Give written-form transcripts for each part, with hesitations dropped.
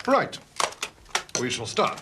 Right. We shall start.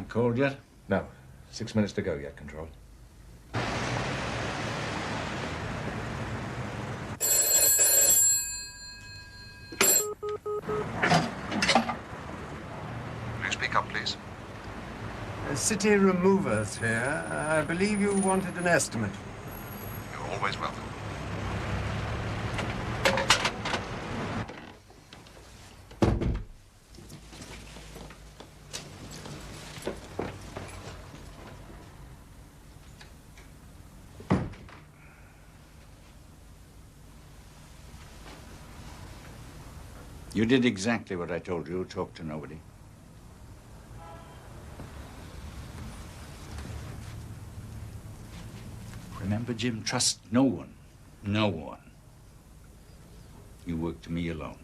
Called yet? No. 6 minutes to go yet, Control. Will you speak up, please? City removers here. I believe you wanted an estimate. You're always welcome. You did exactly what I told you. Talk to nobody. Remember, Jim, trust no one. No one. You work to me alone.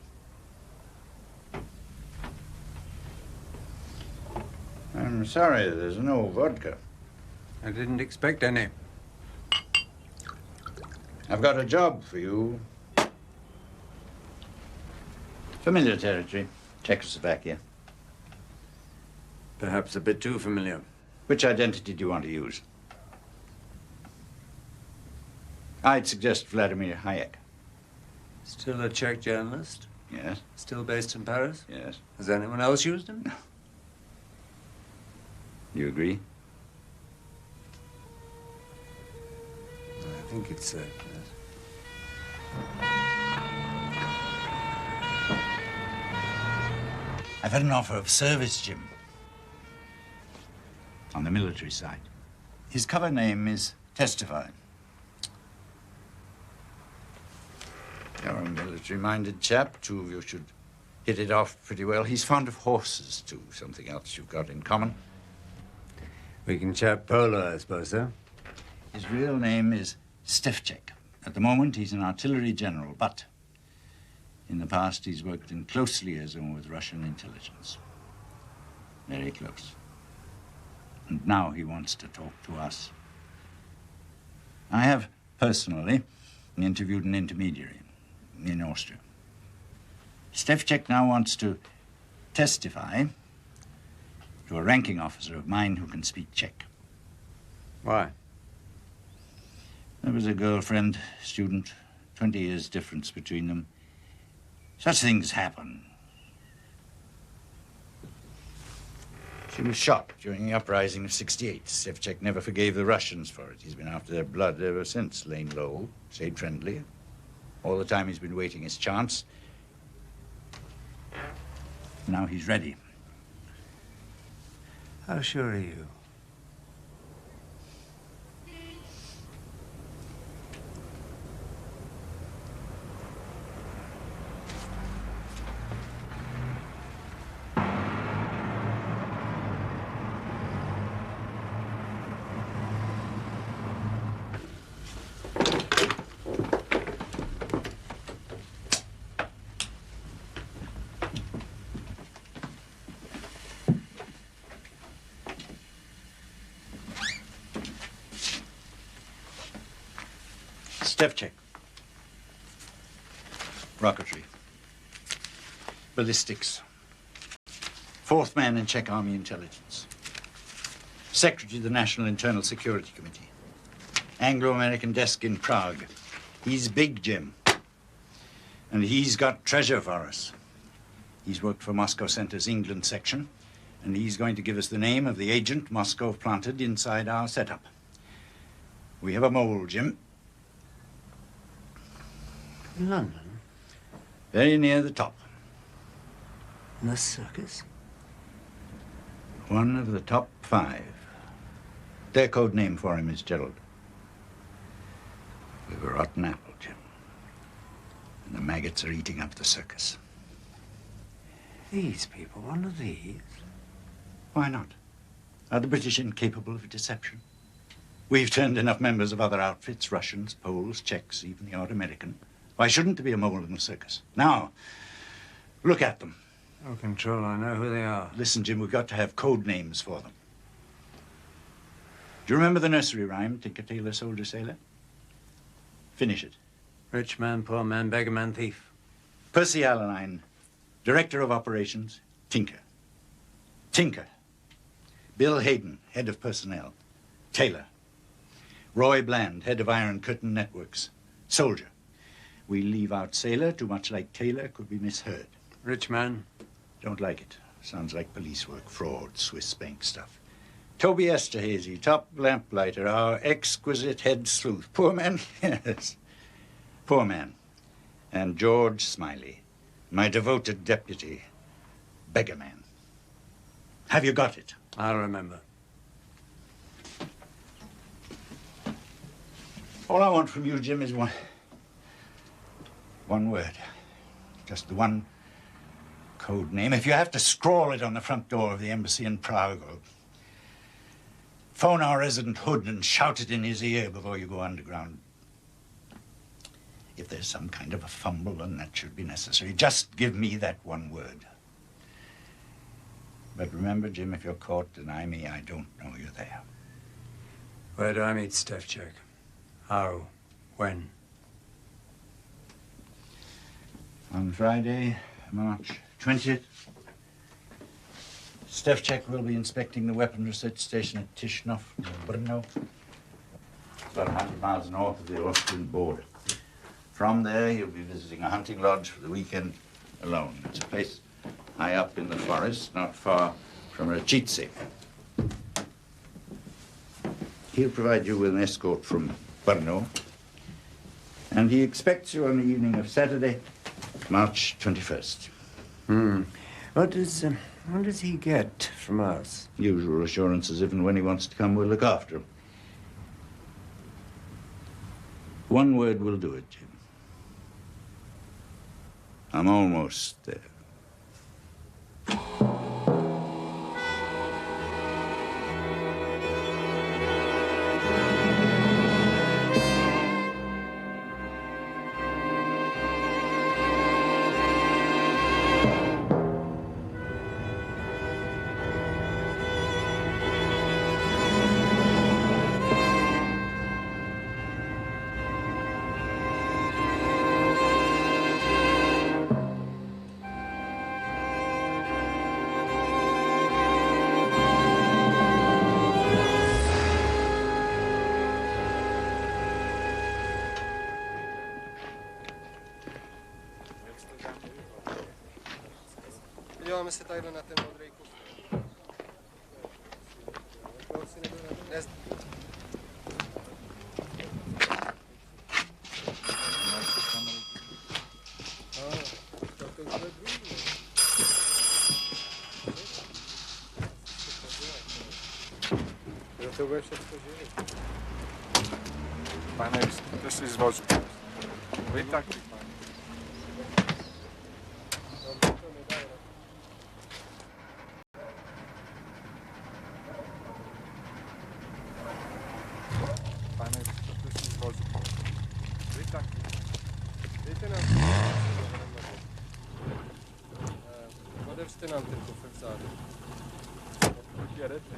I'm sorry, there's no vodka. I didn't expect any. I've got a job for you. Familiar territory, Czechoslovakia. Perhaps a bit too familiar. Which identity do you want to use? I'd suggest Vladimir Hayek. Still a Czech journalist? Yes. Still based in Paris? Yes. Has anyone else used him? No. You agree? I think it's yes. I've had an offer of service, Jim. On the military side. His cover name is Testify. You're a military-minded chap. Two of you should hit it off pretty well. He's fond of horses, too. Something else you've got in common. We can chat polo, I suppose, sir. His real name is Stefchek. At the moment, he's an artillery general, but in the past, he's worked in close liaison with Russian intelligence. Very close. And now he wants to talk to us. I have, personally, interviewed an intermediary in Austria. Stefchek now wants to testify to a ranking officer of mine who can speak Czech. Why? There was a girlfriend, student, 20 years difference between them. Such things happen. She He was shot during the uprising of '68. Stefchek never forgave the Russians for it. He's been after their blood ever since, laying low, stayed friendly. All the time he's been waiting his chance. Now he's ready. How sure are you? Stefchek. Rocketry. Ballistics. Fourth man in Czech Army Intelligence. Secretary of the National Internal Security Committee. Anglo-American desk in Prague. He's big, Jim. And he's got treasure for us. He's worked for Moscow Center's England section, and he's going to give us the name of the agent Moscow planted inside our setup. We have a mole, Jim. In London? Very near the top. In the circus? One of the top 5. Their code name for him is Gerald. We've a rotten apple, Jim. And the maggots are eating up the circus. These people, one of these? Why not? Are the British incapable of deception? We've turned enough members of other outfits, Russians, Poles, Czechs, even the odd American. Why shouldn't there be a mole in the circus? Now, look at them. Oh, Control, I know who they are. Listen, Jim, we've got to have code names for them. Do you remember the nursery rhyme, Tinker Tailor Soldier Sailor? Finish it. Rich man, poor man, beggar man, thief. Percy Allenine, Director of Operations, Tinker. Tinker. Bill Hayden, Head of Personnel, Tailor. Roy Bland, Head of Iron Curtain Networks, Soldier. We leave out Sailor, too much like Tailor, could be misheard. Rich man? Don't like it. Sounds like police work, fraud, Swiss bank stuff. Toby Esterhazy, top lamplighter, our exquisite head sleuth. Poor man? Yes. Poor man. And George Smiley, my devoted deputy, beggar man. Have you got it? I'll remember. All I want from you, Jim, is one word. Just the one code name. If you have to scrawl it on the front door of the embassy in Prague, or phone our resident Hood and shout it in his ear before you go underground. If there's some kind of a fumble, then that should be necessary. Just give me that one word. But remember, Jim, if you're caught, deny me. I don't know you're there. Where do I meet Stefchek? How? When? On Friday, March 20th. Stefchek will be inspecting the weapon research station at Tishnov, Brno, about 100 miles north of the Austrian border. From there, he'll be visiting a hunting lodge for the weekend alone. It's a place high up in the forest, not far from Richardson. He'll provide you with an escort from Brno, and he expects you on the evening of Saturday, March 21st. What does he get from us? Usual assurances, if and when he wants to come, we'll look after him. One word will do it, Jim. I'm almost there. Podíváme se takhle na ten modrý kus. To bude všechno živit. Pane, to si z vozu. Vy taky, pane. Pane, to si z vozu. Vy taky. Dejte nám odevřte nám ten kufr vzadu. Odkud jedete?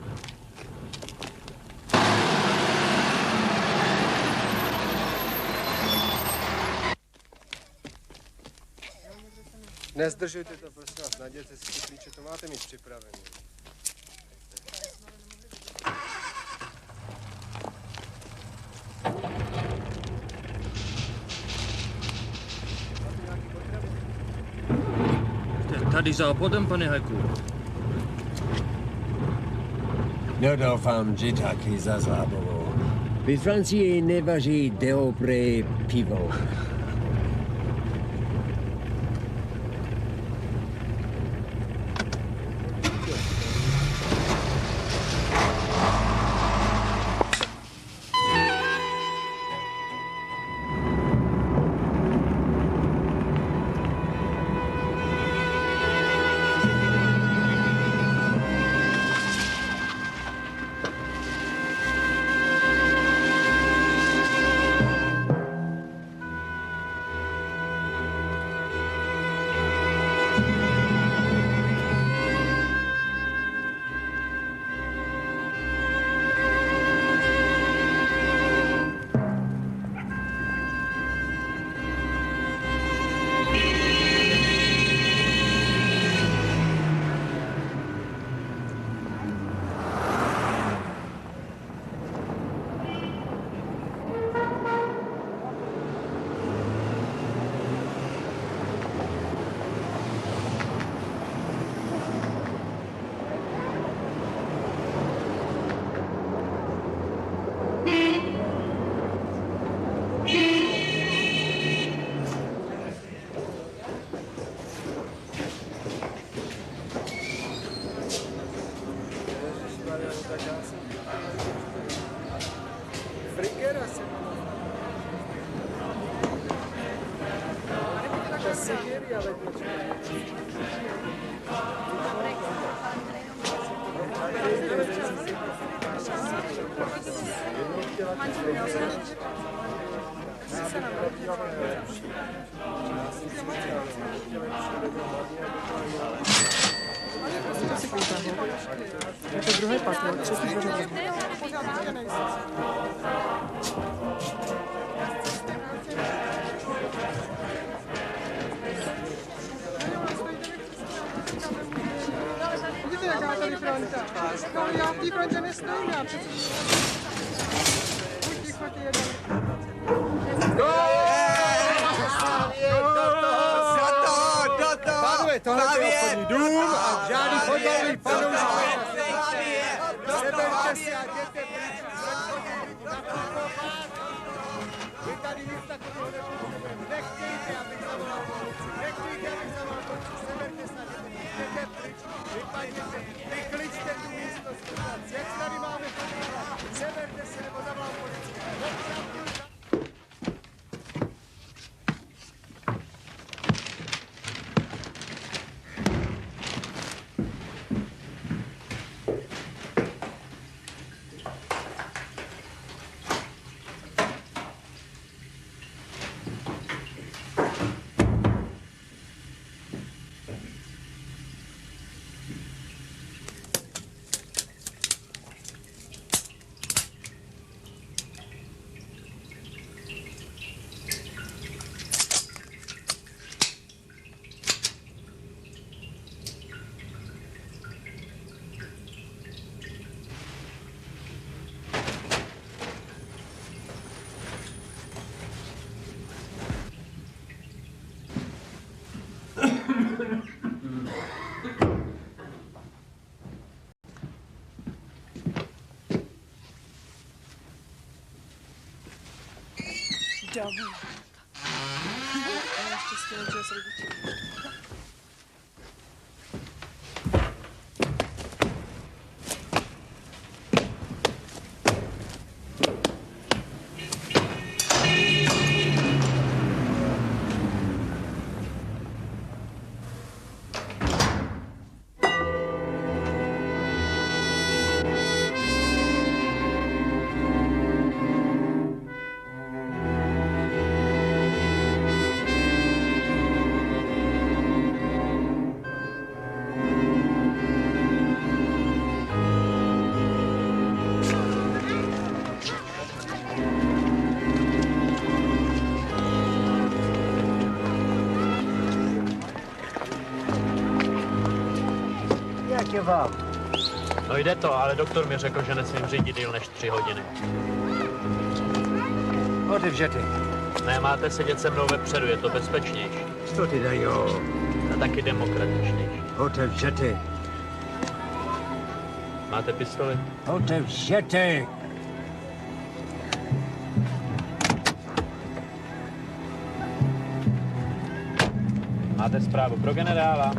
Nezdržujte to, prosím vás, najděte si ty klíče, to máte mít připravené. Tady západem, pane Heku. No doufám, že taky za zábavou. Ve Francii nevaří dobré pivo. Domů. Štěstí nežil s rodiči. Jak je vám? No jde to, ale doktor mi řekl, že nesmím řídit díl než 3 hodiny. Otevřete. Ne, máte sedět se mnou vepředu, je to bezpečnější. Co ty dajo? A taky demokratičnější. Otevřete. Máte pistoli? Otevřete. Máte zprávu pro generála?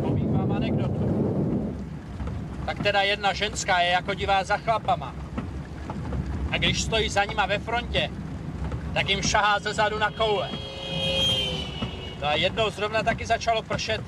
Povím vám anekdotu. Tak teda jedna ženská je jako divá za chlapama. A když stojí za nima ve frontě, tak jim šahá ze zadu na koule. No a jednou zrovna taky začalo pršet.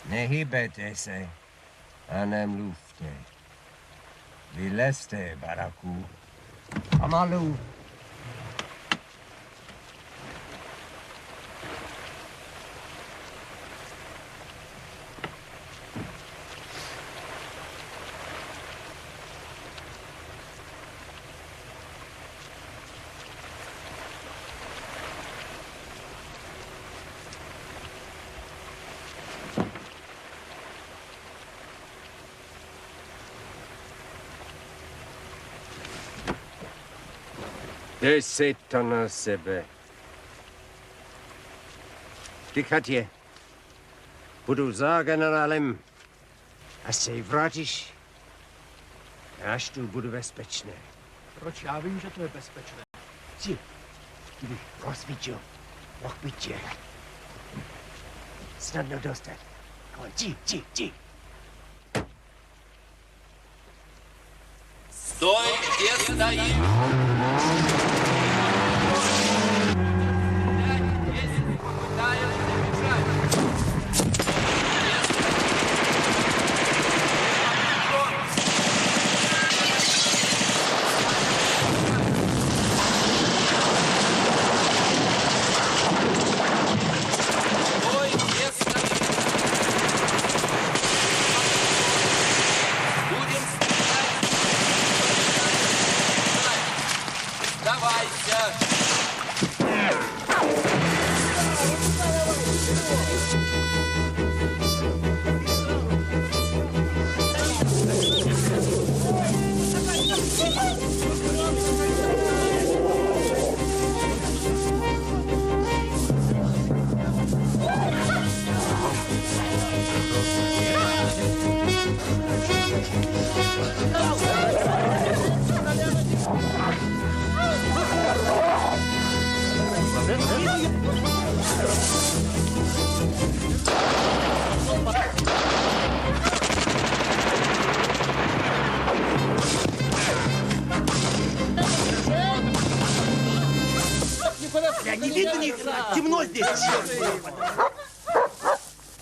Nehybete se a nemluvte. Vylezte, baraku. Pomalu. Dej si to na sebe. Ty, Katě, budu za generálem a se vrátíš, až tu budu bezpečné. Proč já vím, že to je bezpečné? Ti, kdybych rozvíčil, mohl by tě snadno dostat. Ti. Deutsch ist dahin.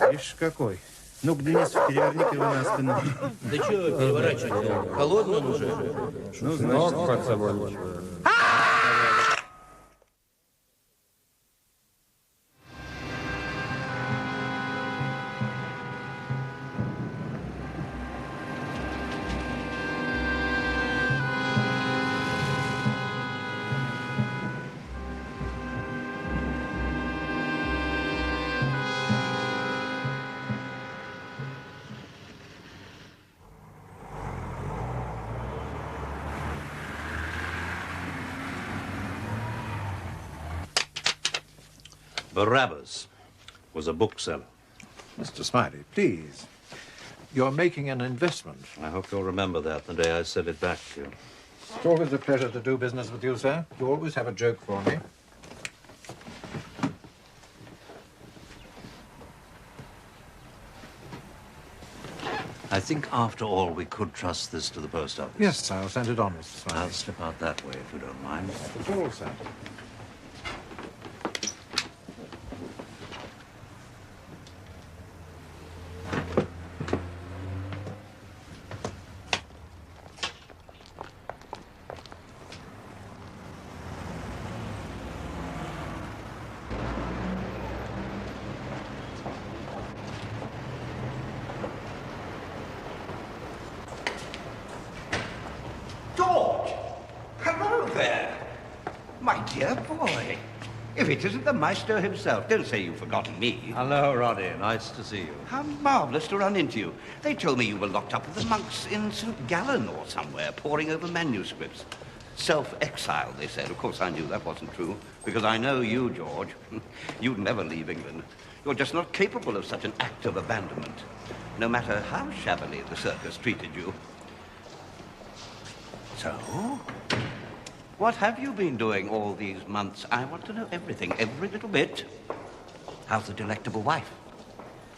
Видишь, какой. Ну, Гнес, переверни-ка его на спину. Да чего переворачивать? Холодно он уже. Ну, значит, под собой ничего. Barabbas was a bookseller. Mr. Smiley, please. You're making an investment. I hope you'll remember that the day I sell it back to you. It's always a pleasure to do business with you, sir. You always have a joke for me. I think, after all, we could trust this to the post office. Yes, I'll send it on, Mr. Smiley. I'll slip out that way, if you don't mind. Not at all, sir. George! Hello there! My dear boy. If it isn't the Maestro himself, don't say you've forgotten me. Hello, Roddy. Nice to see you. How marvellous to run into you. They told me you were locked up with the monks in St. Gallen or somewhere, poring over manuscripts. Self-exile, they said. Of course, I knew that wasn't true, because I know you, George. You'd never leave England. You're just not capable of such an act of abandonment, no matter how shabbily the circus treated you. So, what have you been doing all these months? I want to know everything, every little bit. How's the delectable wife?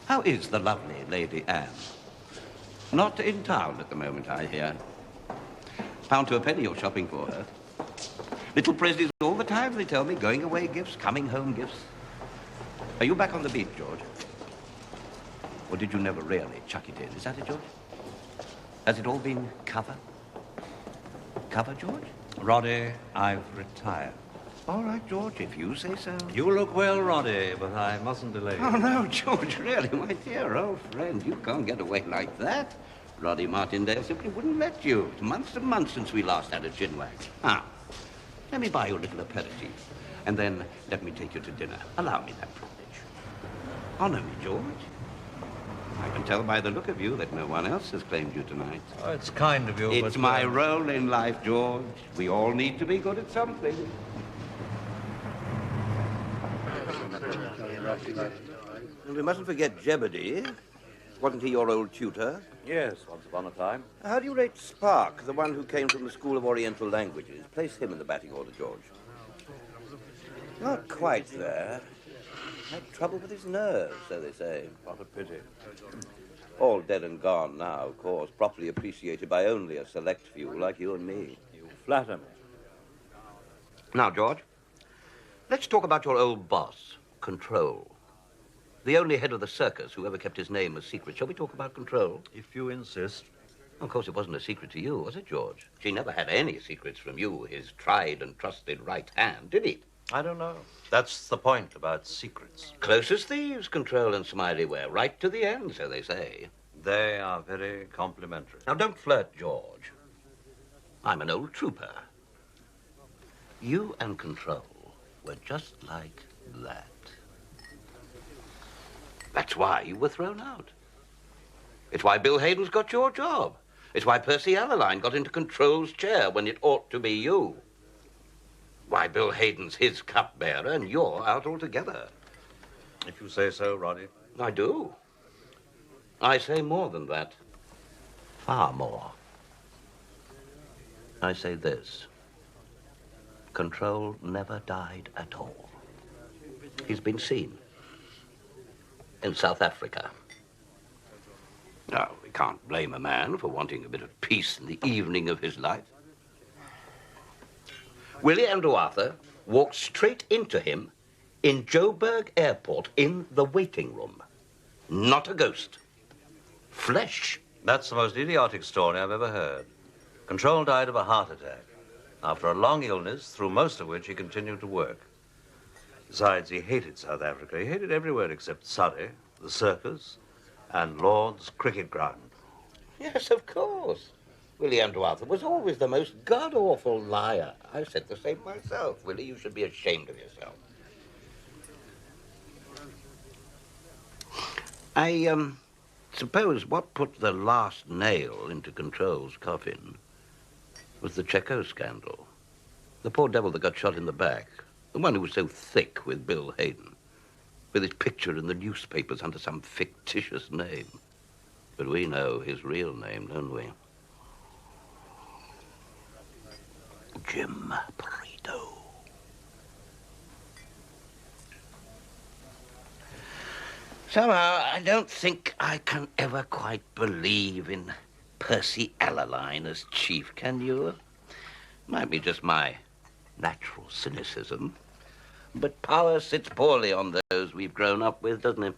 How is the lovely Lady Anne? Not in town at the moment, I hear. Pound to a penny you're shopping for her. Little presents all the time, they tell me. Going away gifts, coming home gifts. Are you back on the beat, George? Or did you never really chuck it in? Is that it, George? Has it all been cover? Cover, George? Roddy, I've retired. All right, George, if you say so. You look well, Roddy, but I mustn't delay you. Oh, no, George, really, my dear old friend, you can't get away like that. Roddy Martindale simply wouldn't let you. It's months and months since we last had a gin wag. Ah, let me buy you a little aperitif, and then let me take you to dinner. Allow me that privilege. Honor me, George. I can tell by the look of you that no one else has claimed you tonight. Oh, it's kind of you, It's but... my role in life, George. We all need to be good at something. And we mustn't forget Jeopardy. Wasn't he your old tutor? Yes, once upon a time. How do you rate Spark, the one who came from the School of Oriental Languages? Place him in the batting order, George. Not quite there. Had trouble with his nerves, so they say. What a pity. All dead and gone now, of course, properly appreciated by only a select few like you and me. You flatter me. Now, George, let's talk about your old boss, Control. The only head of the circus who ever kept his name a secret. Shall we talk about Control? If you insist. Of course, it wasn't a secret to you, was it, George? She never had any secrets from you, his tried and trusted right hand, did he? I don't know. That's the point about secrets. Close as thieves, Control and Smiley were, right to the end, so they say. They are very complimentary. Now, don't flirt, George. I'm an old trooper. You and Control were just like that. That's why you were thrown out. It's why Bill Hayden's got your job. It's why Percy Allaline got into Control's chair when it ought to be you. Why Bill Hayden's his cupbearer and you're out altogether. If you say so, Roddy. I do. I say more than that. Far more. I say this. Control never died at all. He's been seen. In South Africa. Now, we can't blame a man for wanting a bit of peace in the evening of his life. Willie Andrew Arthur walked straight into him in Joburg Airport in the waiting room. Not a ghost. Flesh. That's the most idiotic story I've ever heard. Control died of a heart attack after a long illness, through most of which he continued to work. Besides, he hated South Africa. He hated everywhere except Surrey, the circus, and Lord's cricket ground. Yes, of course. Willie Andrew Arthur was always the most god-awful liar. I said the same myself. Willie, you should be ashamed of yourself. I suppose what put the last nail into Control's coffin was the Checo scandal. The poor devil that got shot in the back. The one who was so thick with Bill Hayden. With his picture in the newspapers under some fictitious name. But we know his real name, don't we? Jim Prideaux. Somehow, I don't think I can ever quite believe in Percy Allaline as chief, can you? Might be just my natural cynicism. But power sits poorly on those we've grown up with, doesn't it?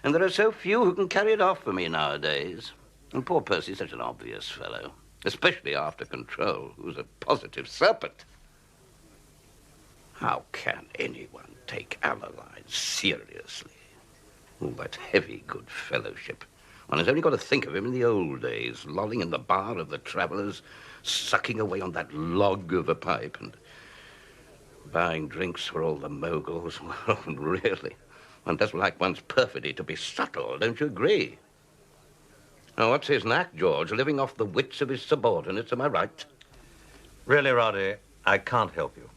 And there are so few who can carry it off for me nowadays. And poor Percy's such an obvious fellow, especially after Control, who's a positive serpent. How can anyone take Allaline seriously? Oh, that heavy good fellowship. One has only got to think of him in the old days, lolling in the bar of the Travellers, sucking away on that log of a pipe and buying drinks for all the moguls. Well, really, one doesn't like one's perfidy to be subtle, don't you agree? Now, what's his knack, George? Living off the wits of his subordinates, am I right? Really, Roddy, I can't help you.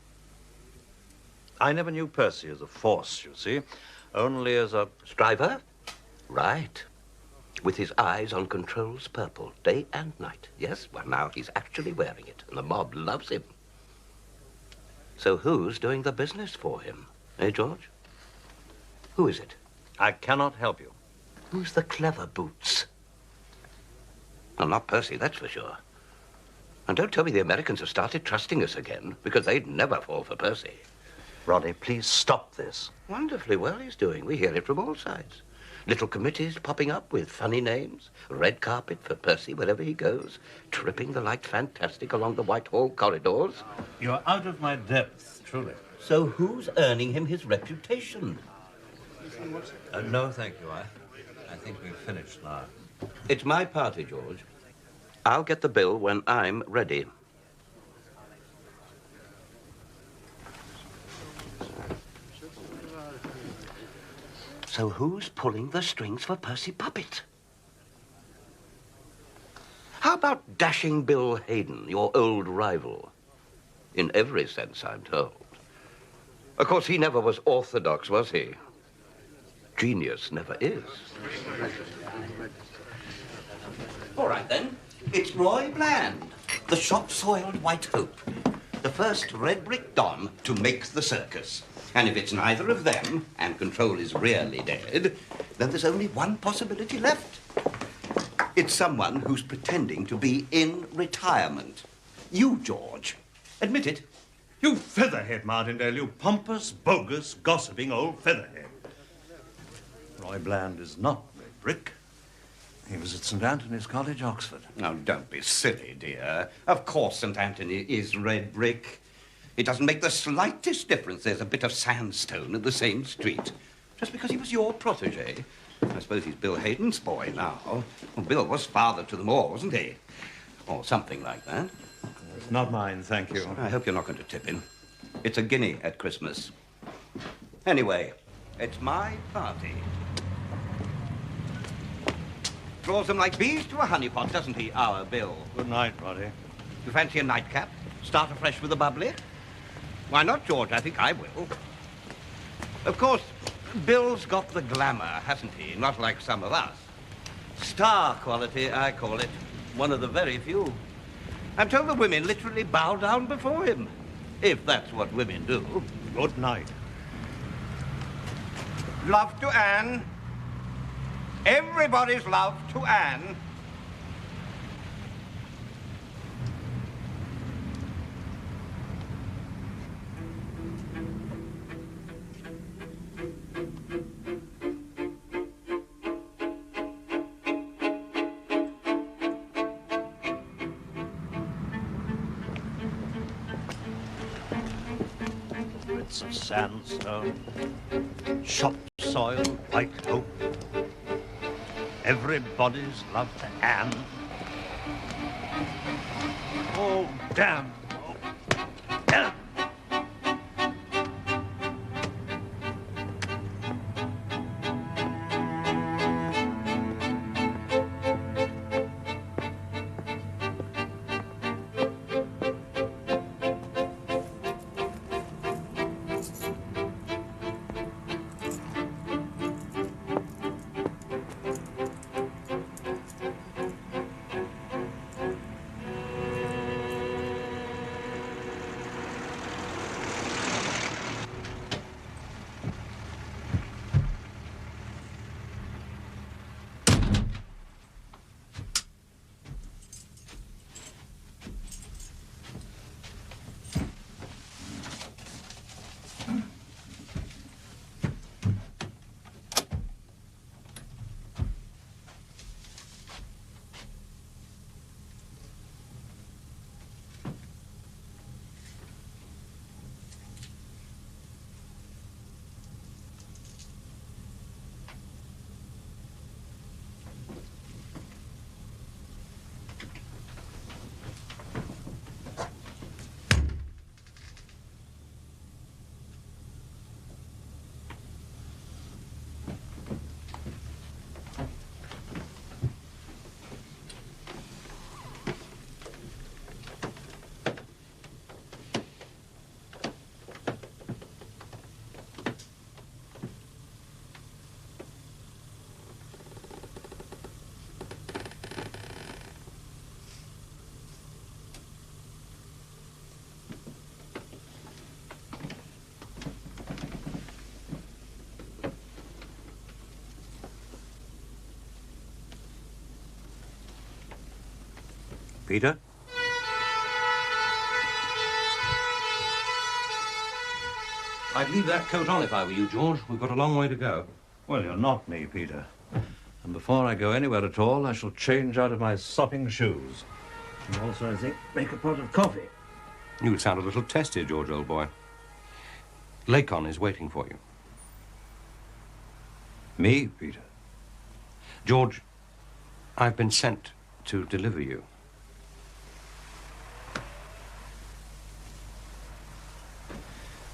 I never knew Percy as a force, you see, only as a... Striver? Right. With his eyes on Control's purple, day and night. Yes, well, now he's actually wearing it, and the mob loves him. So who's doing the business for him? Eh, George? Who is it? I cannot help you. Who's the clever boots? Well, not Percy, that's for sure. And don't tell me the Americans have started trusting us again, because they'd never fall for Percy. Roddy, please stop this. Wonderfully well he's doing. We hear it from all sides. Little committees popping up with funny names. Red carpet for Percy wherever he goes. Tripping the light fantastic along the Whitehall corridors. You're out of my depth, truly. So who's earning him his reputation? No, thank you. I think we've finished now. It's my party, George. I'll get the bill when I'm ready. So who's pulling the strings for Percy Puppet? How about dashing Bill Hayden, your old rival? In every sense, I'm told. Of course, he never was orthodox, was he? Genius never is. All right, then. It's Roy Bland, the shot-soiled White Hope, the first red brick don to make the circus. And if it's neither of them, and Control is really dead, then there's only one possibility left. It's someone who's pretending to be in retirement. You, George. Admit it. You featherhead, Martindale, you pompous, bogus, gossiping old featherhead. Roy Bland is not red brick. He was at St. Anthony's College, Oxford. Now, don't be silly, dear. Of course St. Anthony is red brick. It doesn't make the slightest difference there's a bit of sandstone in the same street. Just because he was your protege. I suppose he's Bill Hayden's boy now. Well, Bill was father to them all, wasn't he? Or something like that. It's not mine, thank you. I hope you're not going to tip him. It's a guinea at Christmas. Anyway, it's my party. Draws them like bees to a honeypot, doesn't he, our Bill? Good night, Roddy. You fancy a nightcap? Start afresh with a bubbly? Why not, George? I think I will. Of course, Bill's got the glamour, hasn't he? Not like some of us. Star quality, I call it. One of the very few. I'm told the women literally bow down before him. If that's what women do. Good night. Love to Anne. Everybody's love to Anne. hearts of sandstone, shop soil, white oak. Everybody's love to Anne. Oh, damn. Oh, damn. Peter? I'd leave that coat on if I were you, George. We've got a long way to go. Well, you're not me, Peter. And before I go anywhere at all, I shall change out of my sopping shoes. And also, I think, make a pot of coffee. You sound a little testy, George, old boy. Lacon is waiting for you. Me, Peter? George, I've been sent to deliver you.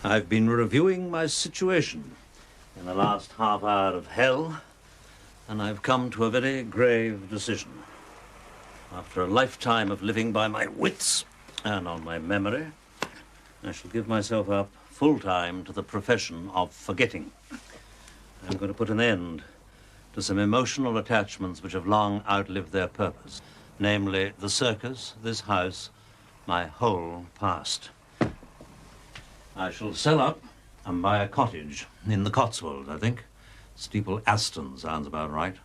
I've been reviewing my situation in the last half hour of hell, and I've come to a very grave decision. After a lifetime of living by my wits and on my memory, I shall give myself up full-time to the profession of forgetting. I'm going to put an end to some emotional attachments which have long outlived their purpose, namely the circus, this house, my whole past. I shall sell up and buy a cottage in the Cotswolds, I think. Steeple Aston sounds about right.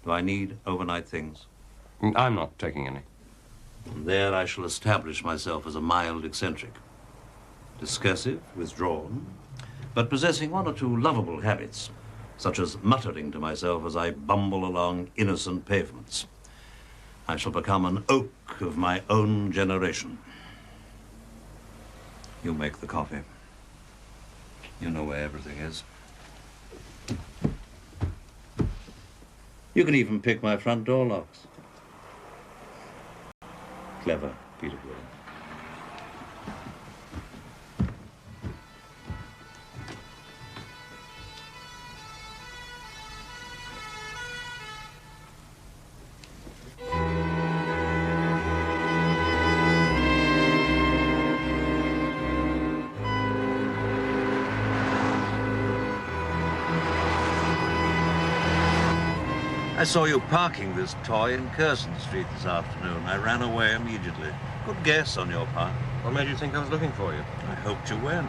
Do I need overnight things? I'm not taking any. And there I shall establish myself as a mild eccentric. Discursive, withdrawn, but possessing one or two lovable habits, such as muttering to myself as I bumble along innocent pavements. I shall become an oak of my own generation. You make the coffee. You know where everything is. You can even pick my front door locks. Clever, Peter Gordon. I saw you parking this toy in Curzon Street this afternoon. I ran away immediately. Good guess on your part. What made you think I was looking for you? I hoped you weren't.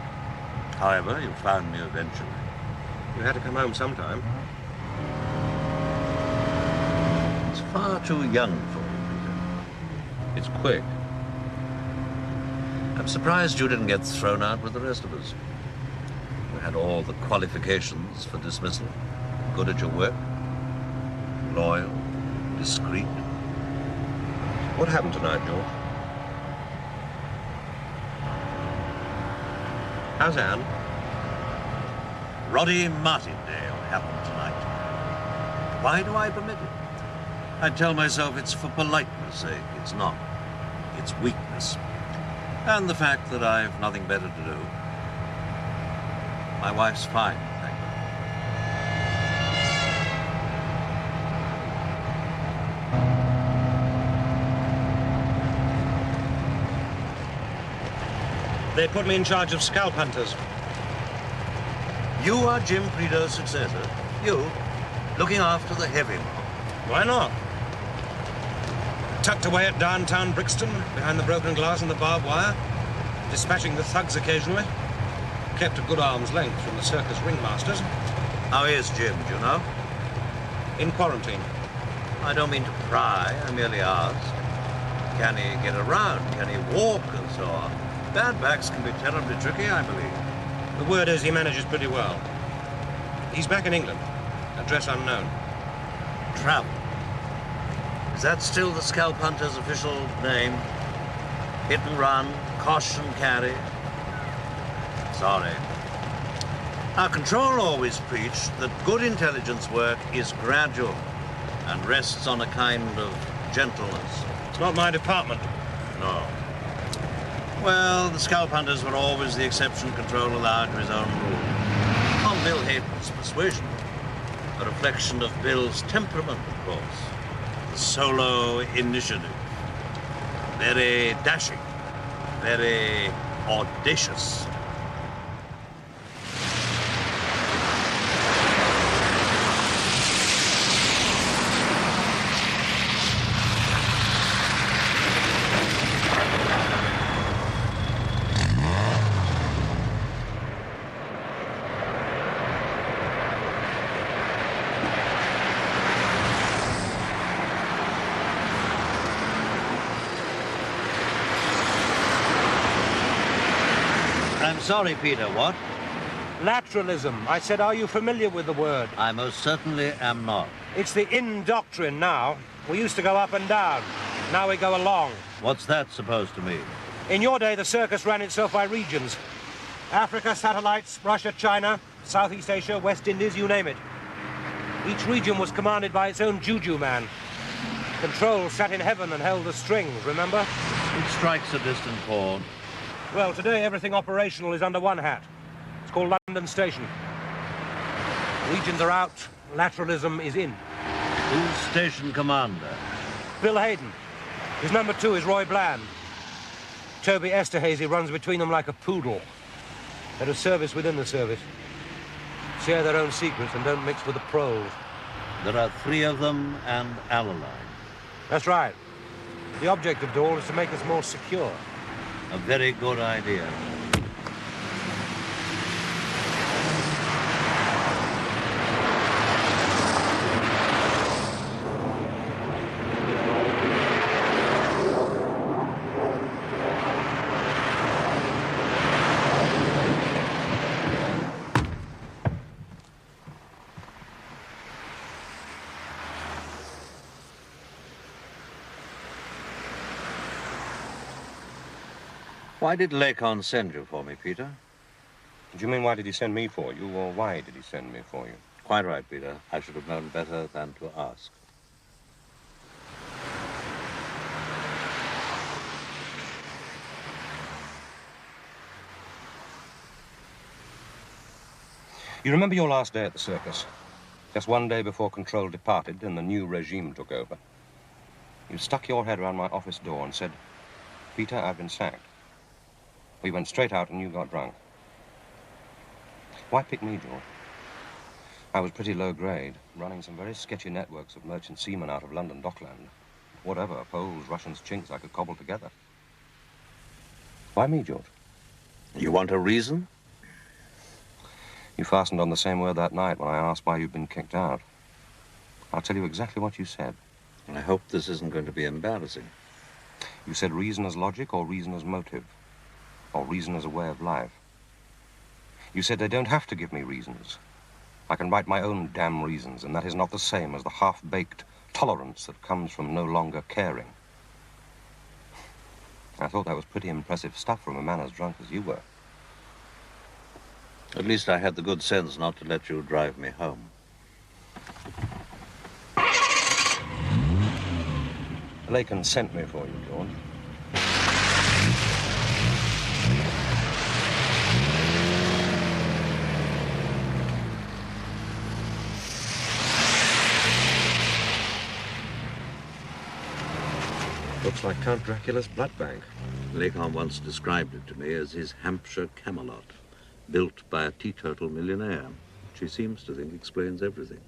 However, you found me eventually. You had to come home sometime. It's far too young for you, Peter. It's quick. I'm surprised you didn't get thrown out with the rest of us. You had all the qualifications for dismissal. Good at your work. Loyal, discreet. What happened tonight, George? How's Anne? Roddy Martindale happened tonight. Why do I permit it? I tell myself it's for politeness' sake. It's not. It's weakness. And the fact that I've nothing better to do. My wife's fine, thank you. They put me in charge of scalp hunters. You are Jim Prideaux's successor. You, looking after the heavy mob. Why not? Tucked away at downtown Brixton, behind the broken glass and the barbed wire, dispatching the thugs occasionally. Kept a good arm's length from the circus ringmasters. How is Jim, do you know? In quarantine. I don't mean to pry, I merely ask. Can he get around? Can he walk and so on? Bad backs can be terribly tricky, I believe. The word is he manages pretty well. He's back in England. Address unknown. Travel. Is that still the scalp hunter's official name? Hit and run, cosh and carry? Sorry. Our control always preached that good intelligence work is gradual and rests on a kind of gentleness. It's not my department. No. Well, the scalp hunters were always the exception Control allowed to his own rule. On Bill Hayden's persuasion. A reflection of Bill's temperament, of course. The solo initiative. Very dashing. Very audacious. Sorry, Peter, what? Lateralism. I said, are you familiar with the word? I most certainly am not. It's the in doctrine now. We used to go up and down. Now we go along. What's that supposed to mean? In your day, the circus ran itself by regions. Africa, satellites, Russia, China, Southeast Asia, West Indies, you name it. Each region was commanded by its own juju man. Control sat in heaven and held the strings, remember? It strikes a distant chord. Well, today everything operational is under one hat. It's called London Station. Regions are out, lateralism is in. Who's station commander? Bill Hayden. His number 2 is Roy Bland. Toby Esterhazy runs between them like a poodle. They're a service within the service. Share their own secrets and don't mix with the pros. There are 3 of them and Alaline. That's right. The object of it all is to make us more secure. A very good idea. Why did Lacon send you for me, Peter? Do you mean why did he send me for you, or why did he send me for you? Quite right, Peter. I should have known better than to ask. You remember your last day at the circus? Just one day before Control departed and the new regime took over. You stuck your head around my office door and said, "Peter, I've been sacked." We went straight out and you got drunk. Why pick me, George? I was pretty low grade, running some very sketchy networks of merchant seamen out of London Dockland. Whatever, Poles, Russians, Chinks I could cobble together. Why me, George? You want a reason? You fastened on the same word that night when I asked why you'd been kicked out. I'll tell you exactly what you said. I hope this isn't going to be embarrassing. You said reason as logic or reason as motive. Or reason as a way of life. You said they don't have to give me reasons. I can write my own damn reasons, and that is not the same as the half-baked tolerance that comes from no longer caring. I thought that was pretty impressive stuff from a man as drunk as you were. At least I had the good sense not to let you drive me home. Lacan sent me for you, George. Looks like Count Dracula's blood bank. Lacan once described it to me as his Hampshire Camelot, built by a teetotal millionaire, which he seems to think explains everything.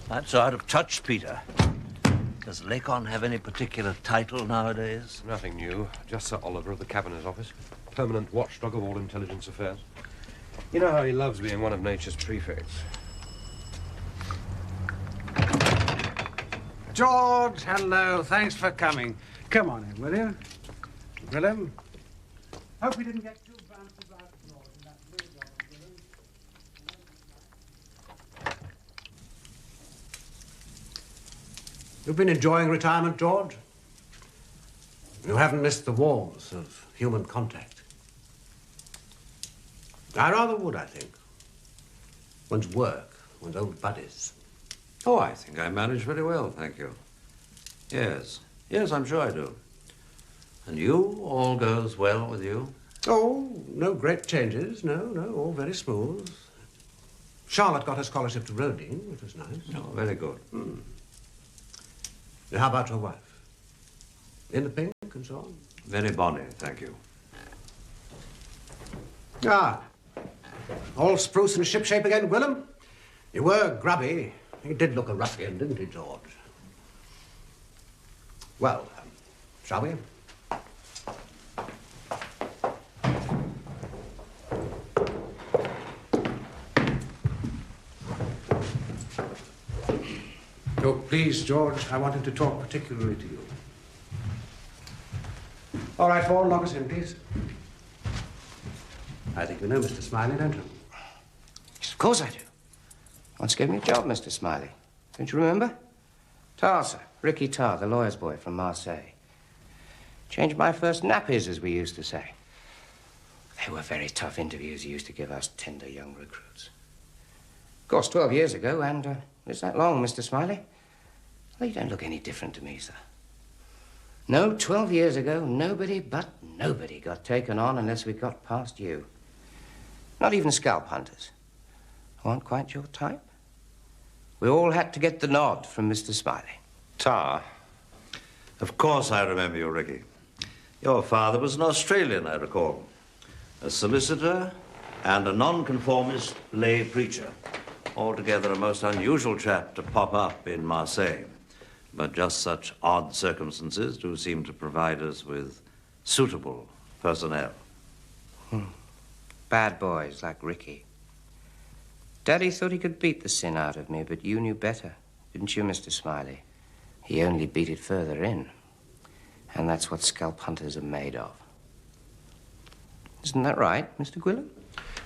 That's out of touch, Peter. Does Lacan have any particular title nowadays? Nothing new. Just Sir Oliver of the Cabinet Office. Permanent watchdog of all intelligence affairs. You know how he loves being one of nature's prefects. George, hello. Thanks for coming. Come on in, will you? Willem? Hope we didn't get too fancy about George in that blue dog, Willem. You've been enjoying retirement, George? You haven't missed the warmth of human contact. I rather would, I think. One's work, one's old buddies. Oh, I think I manage very well, thank you. Yes, I'm sure I do. And you, all goes well with you? Oh, no great changes. No, all very smooth. Charlotte got her scholarship to Roding, which was nice. Oh, very good. Now, how about your wife? In the pink and so on? Very bonny, thank you. Ah, all spruce and shipshape again, Willem? You were grubby. He did look a ruffian, didn't he, George? Well, shall we? Oh, please, George, I wanted to talk particularly to you. All right, Paul, knock us in, please. I think you know Mr. Smiley, don't you? Yes, of course I do. Once gave me a job, Mr. Smiley. Don't you remember? Tar, sir. Ricky Tar, the lawyer's boy from Marseille. Changed my first nappies, as we used to say. They were very tough interviews he used to give us tender young recruits. Of course, 12 years ago, and is that long, Mr. Smiley? Well, you don't look any different to me, sir. No, 12 years ago, nobody but nobody got taken on unless we got past you. Not even scalp hunters. Who aren't quite your type. We all had to get the nod from Mr. Smiley. Tar? Of course I remember you, Ricky. Your father was an Australian, I recall. A solicitor and a nonconformist lay preacher. Altogether a most unusual chap to pop up in Marseille. But just such odd circumstances do seem to provide us with suitable personnel. Bad boys like Ricky. Daddy thought he could beat the sin out of me, but you knew better, didn't you, Mr. Smiley? He only beat it further in. And that's what scalp hunters are made of. Isn't that right, Mr. Gwilym?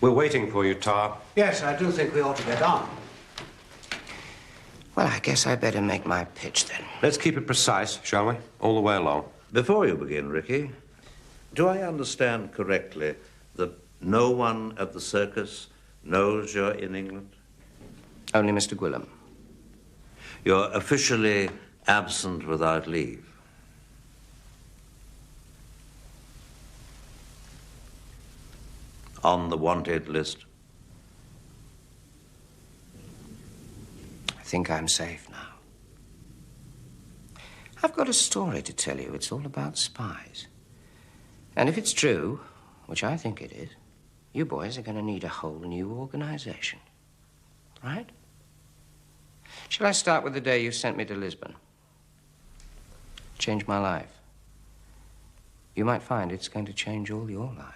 We're waiting for you, Tar. Yes, I do think we ought to get on. Well, I guess I better make my pitch then. Let's keep it precise, shall we? All the way along. Before you begin, Ricky, do I understand correctly that no one at the circus knows you're in England? Only Mr. Gwilym. You're officially absent without leave. On the wanted list. I think I'm safe now. I've got a story to tell you. It's all about spies. And if it's true, which I think it is, you boys are going to need a whole new organization. Right? Shall I start with the day you sent me to Lisbon? Changed my life. You might find it's going to change all your lives.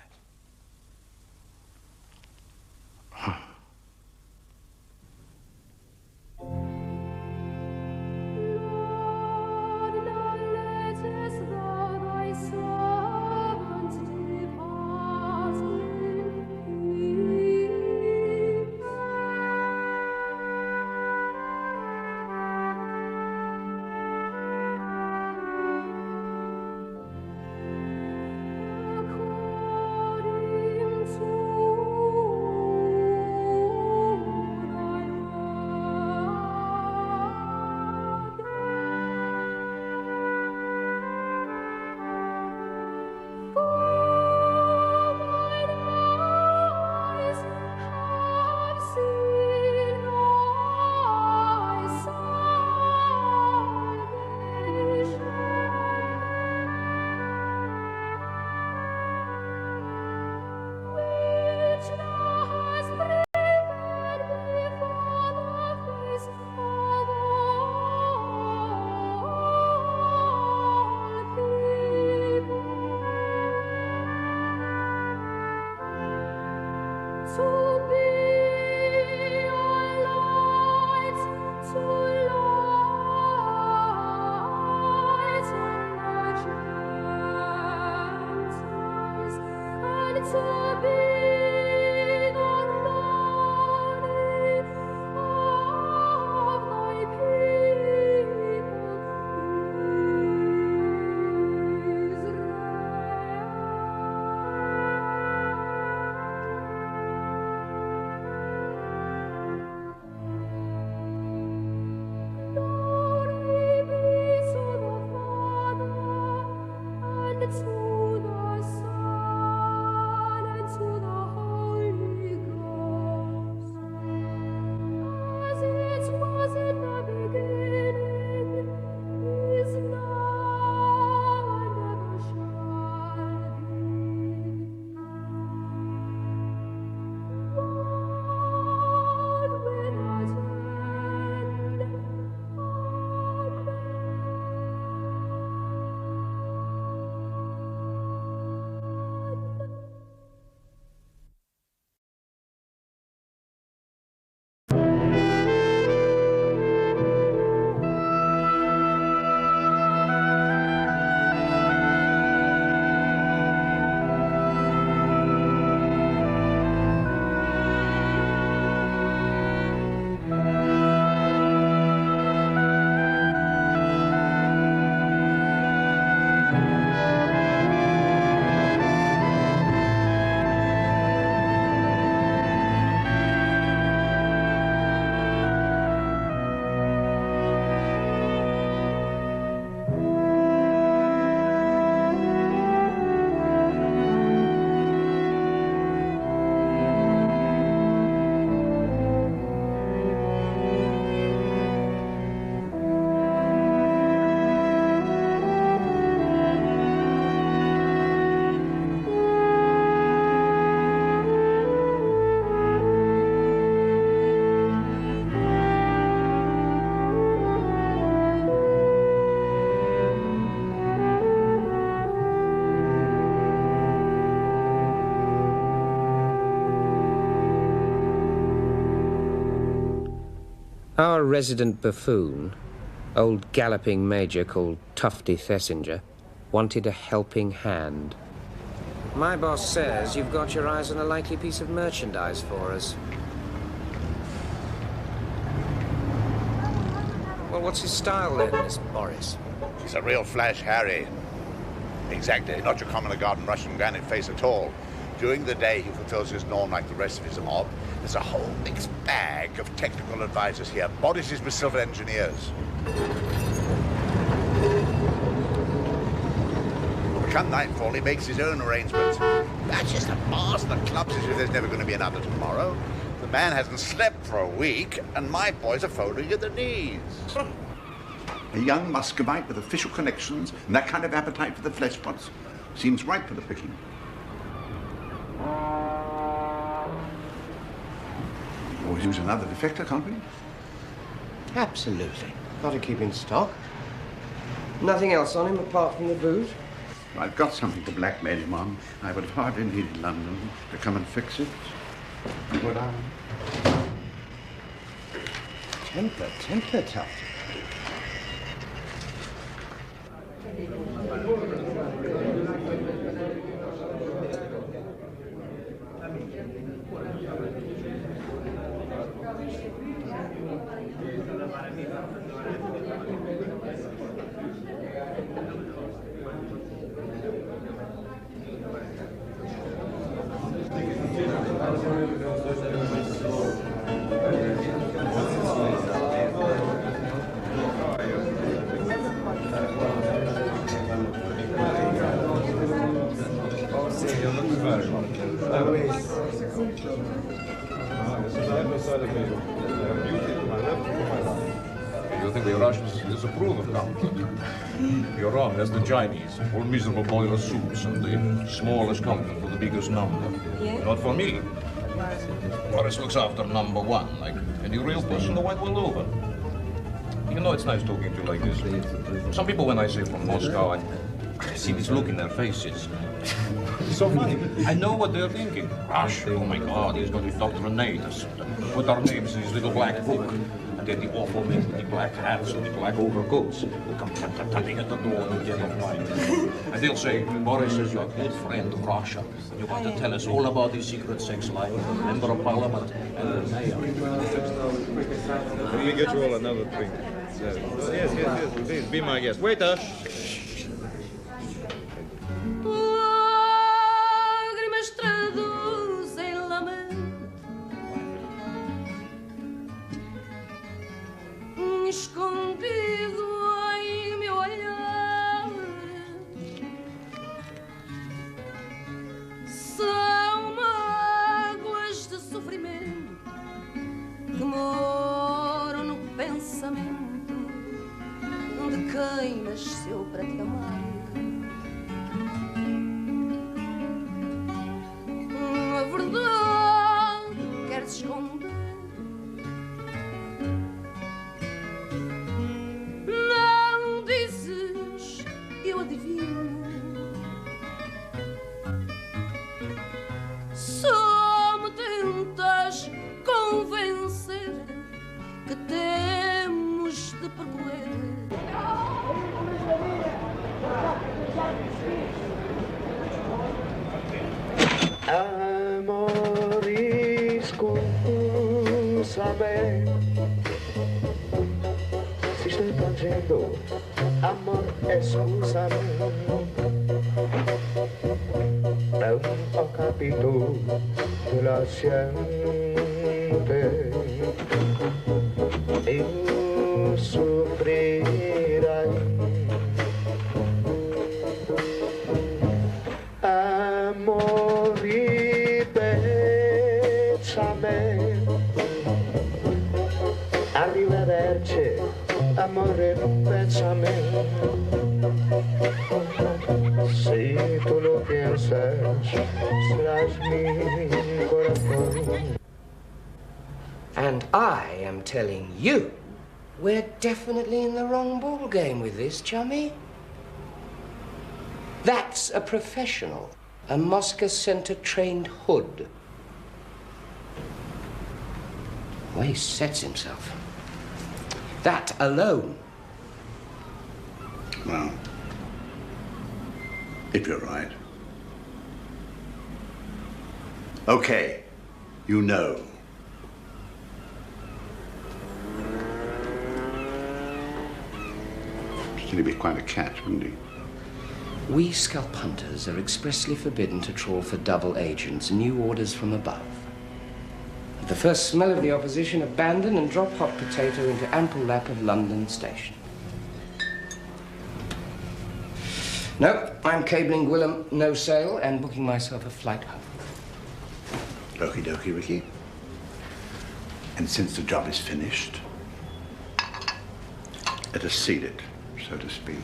Our resident buffoon, old galloping major called Tufty Thesinger, wanted a helping hand. My boss says you've got your eyes on a likely piece of merchandise for us. Well, what's his style then, Miss Boris? He's a real flash Harry. Exactly, not your common garden Russian granite face at all. During the day, he fulfills his norm like the rest of his mob. There's a whole mixed bag of technical advisors here. Bodices with civil engineers. Come nightfall, he makes his own arrangements. Batches the bars and the clubs as if there's never going to be another tomorrow. The man hasn't slept for a week, and my boys are folding at the knees. A young Muscovite with official connections and that kind of appetite for the flesh pots seems ripe for the picking. Always use another defector, can't we? Absolutely. Got to keep in stock. Nothing else on him apart from the booze? I've got something to blackmail him on. I would have hardly needed London to come and fix it. Would I? Temper, Tufty. You think the Russians disapprove of comfort? You're wrong, that's the Chinese. All miserable boiler suits and the smallest comfort for the biggest number. Yeah? Not for me. Boris looks after number one, like any real person the white world over. You know, it's nice talking to you like this. Some people, when I say from Moscow, I see this look in their faces. It's so funny. I know what they're thinking. Russia, oh my God, he's going to indoctrinate us. Put our names in his little black book. And then the awful men with the black hats and the black overcoats will come tapping at the door and get off mine. And they'll say, Boris is your good friend Russia. You want to tell us all about the secret sex life, member of parliament, and the mayor. Let me get you all another drink. Yes, please, be my guest. Waiter! Lágrimas traduzem lamento, escondido em meu olhar. São mágoas de sofrimento que moram no pensamento de quem nasceu para te amar. A verdade queres esconder, não dizes, eu adivinho. Só me tentas convencer que temos de percorrer. Amor, escúchame. Si estoy cayendo, amor, escúchame. Non ho capito che la siente. Io soffrirai. Amori, bésame. Arrivederci, amore, bésame. Si tú lo piensas, serás mi corazón. And I am telling you, we're definitely in the wrong ball game with this, chummy. That's a professional, a Moscow Center-trained hood. The way he sets himself. That alone. Well, if you're right. Okay, you know. He'd be quite a catch, wouldn't he? We scalp hunters are expressly forbidden to trawl for double agents, new orders from above. At the first smell of the opposition, abandon and drop hot potato into ample lap of London Station. No, I'm cabling Willem no sail and booking myself a flight home. Okie dokie, Ricky. And since the job is finished, let us seal it, so to speak.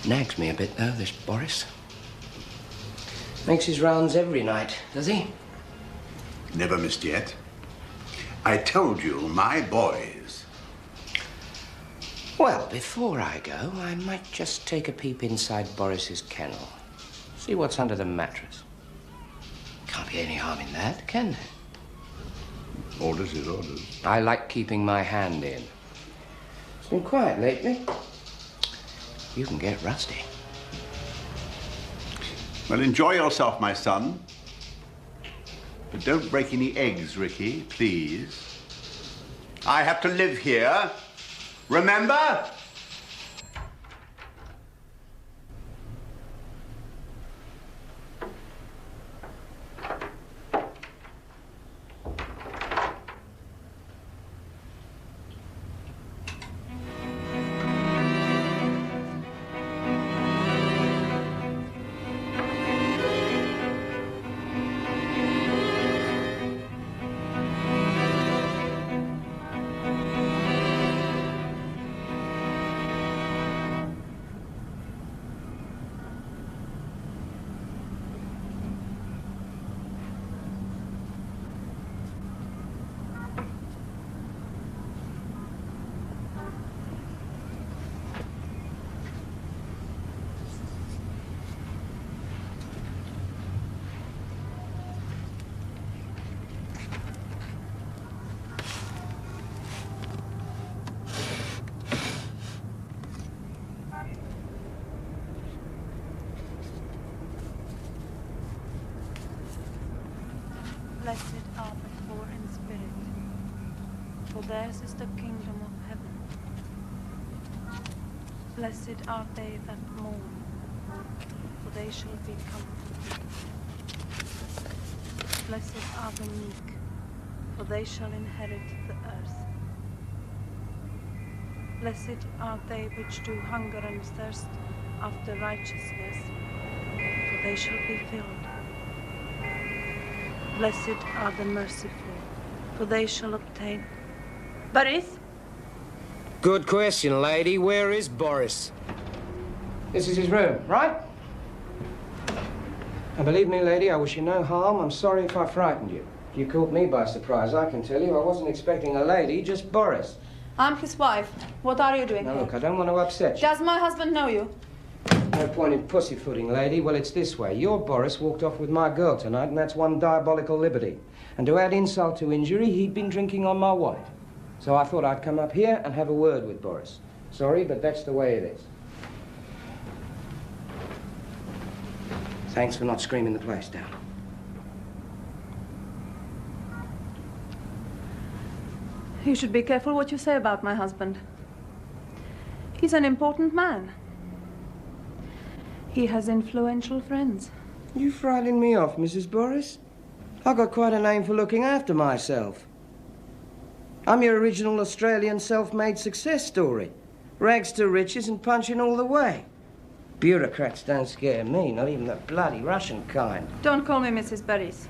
Nags me a bit, though, this Boris. Makes his rounds every night, does he? Never missed yet. I told you, my boys. Well, before I go, I might just take a peep inside Boris's kennel. See what's under the mattress. Can't be any harm in that, can there? Orders is orders. I like keeping my hand in. It's been quiet lately. You can get rusty. Well, enjoy yourself, my son. But don't break any eggs, Ricky, please. I have to live here. Remember? Blessed are the poor in spirit, for theirs is the kingdom of heaven. Blessed are they that mourn, for they shall be comforted. Blessed are the meek, for they shall inherit the earth. Blessed are they which do hunger and thirst after righteousness, for they shall be filled. Blessed are the merciful, for they shall obtain. Boris? Good question, lady. Where is Boris? This is his room, right? And believe me, lady, I wish you no harm. I'm sorry if I frightened you. You caught me by surprise, I can tell you. I wasn't expecting a lady, just Boris. I'm his wife. What are you doing Now, here? look, I don't want to upset you. Does my husband know you? No point in pussyfooting, lady. Well, it's this way. Your Boris walked off with my girl tonight, and that's one diabolical liberty. And to add insult to injury, he'd been drinking on my white. So I thought I'd come up here and have a word with Boris. Sorry, but that's the way it is. Thanks for not screaming the place down. You should be careful what you say about my husband. He's an important man. He has influential friends. You frightening me off, Mrs. Boris. I've got quite a name for looking after myself. I'm your original Australian self-made success story. Rags to riches and punching all the way. Bureaucrats don't scare me, not even the bloody Russian kind. Don't call me Mrs. Boris.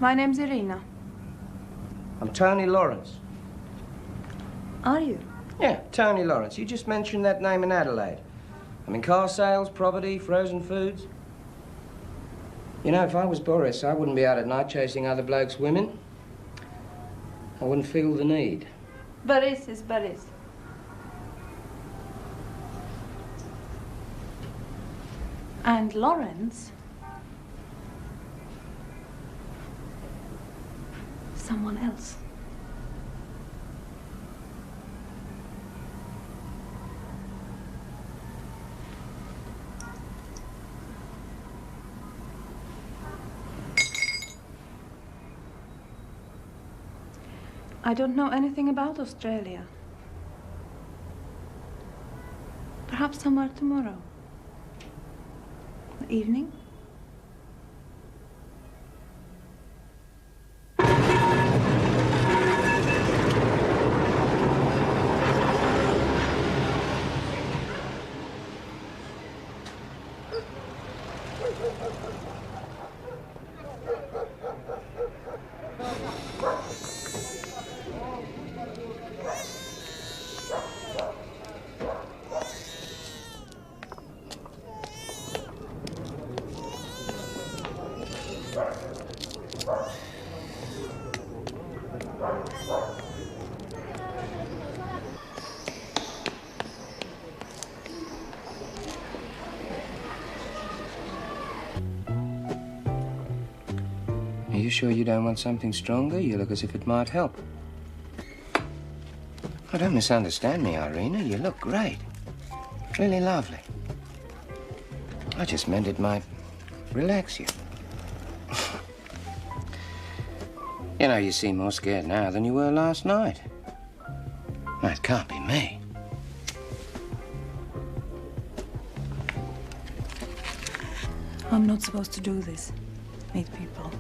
My name's Irina. I'm Tony Lawrence. Are you? Yeah, Tony Lawrence. You just mentioned that name in Adelaide. I'm in car sales, property, frozen foods. You know, if I was Boris, I wouldn't be out at night chasing other blokes' women. I wouldn't feel the need. Boris is Boris. And Lawrence? Someone else. I don't know anything about Australia. Perhaps somewhere tomorrow. Evening? Are you sure you don't want something stronger? You look as if it might help. Oh, don't misunderstand me, Irina. You look great. Really lovely. I just meant it might relax you. You know, you seem more scared now than you were last night. No, it can't be me. I'm not supposed to do this. Meet people.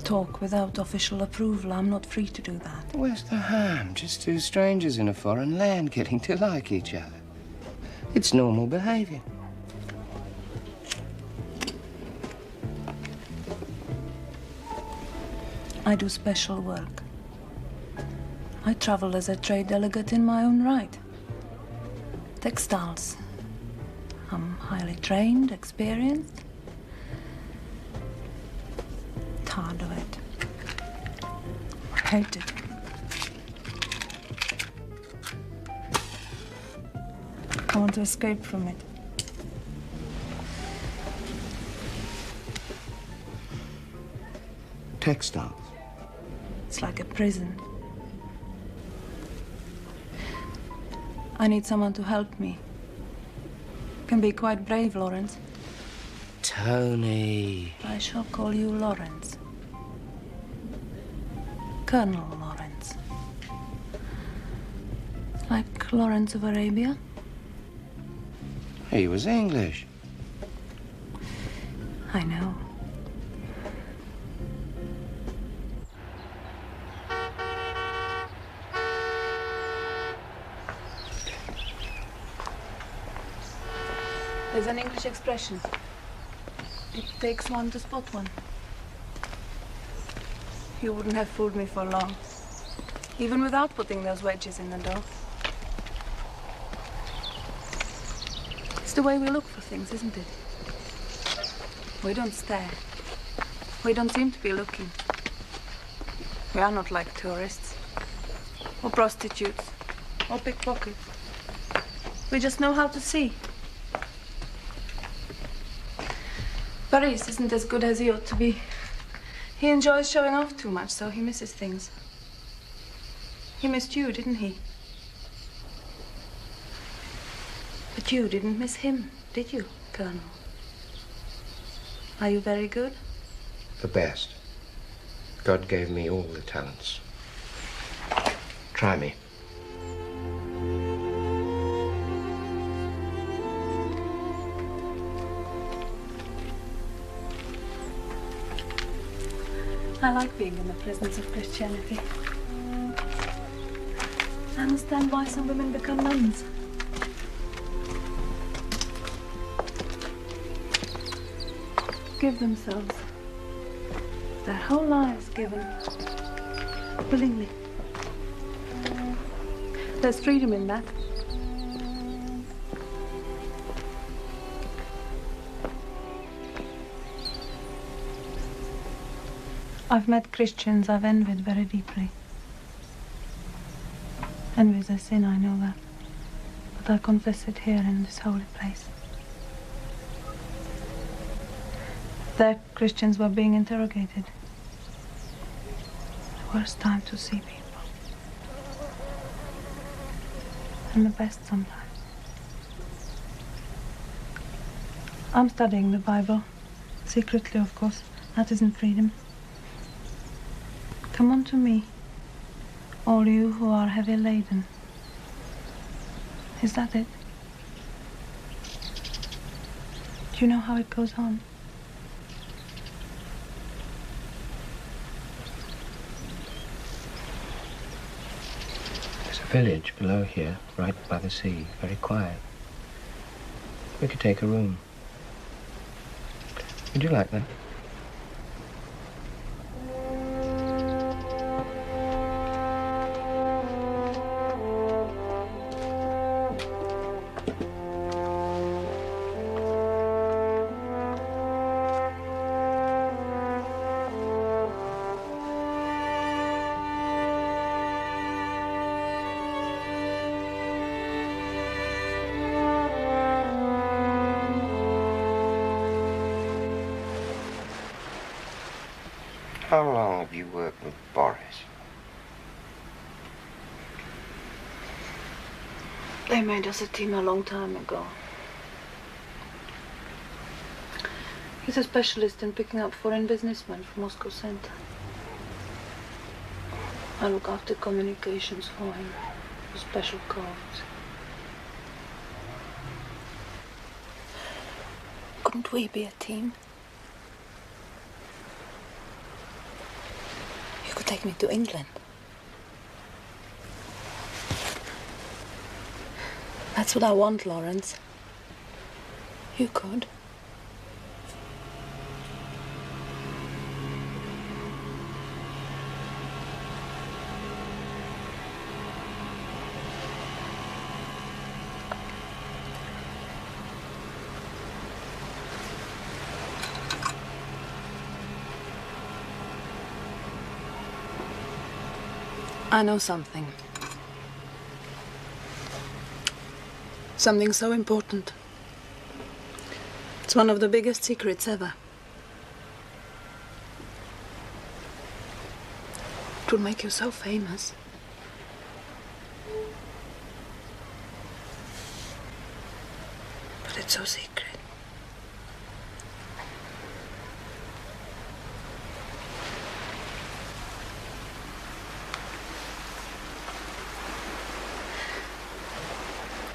Talk without official approval. I'm not free to do that. Where's the harm? Just two strangers in a foreign land getting to like each other. It's normal behavior. I do special work. I travel as a trade delegate in my own right. Textiles. I'm highly trained, experienced. Tired of it. I hate it. I want to escape from it. Textiles. It's like a prison. I need someone to help me. Can be quite brave, Lawrence. Tony. I shall call you Lawrence. Colonel Lawrence. Like Lawrence of Arabia? He was English. I know. There's an English expression. It takes one to spot one. You wouldn't have fooled me for long, even without putting those wedges in the door. It's the way we look for things, isn't it? We don't stare. We don't seem to be looking. We are not like tourists, or prostitutes, or pickpockets. We just know how to see. Paris isn't as good as he ought to be. He enjoys showing off too much, so he misses things. He missed you, didn't he? But you didn't miss him, did you, Colonel? Are you very good? The best. God gave me all the talents. Try me. I like being in the presence of Christianity. I understand why some women become nuns. Give themselves. Their whole lives given. Willingly. There's freedom in that. I've met Christians I've envied very deeply. Envy is a sin, I know that. But I confess it here in this holy place. There, Christians were being interrogated. The worst time to see people. And the best sometimes. I'm studying the Bible. Secretly, of course. That isn't freedom. Come unto me, all you who are heavy laden. Is that it? Do you know how it goes on? There's a village below here, right by the sea, very quiet. We could take a room. Would you like that? How long have you worked with Boris? They made us a team a long time ago. He's a specialist in picking up foreign businessmen from Moscow Center. I look after communications for him, for special codes. Couldn't we be a team? You could take me to England. That's what I want, Lawrence. You could. I know something. Something so important. It's one of the biggest secrets ever. It will make you so famous. But it's so secret.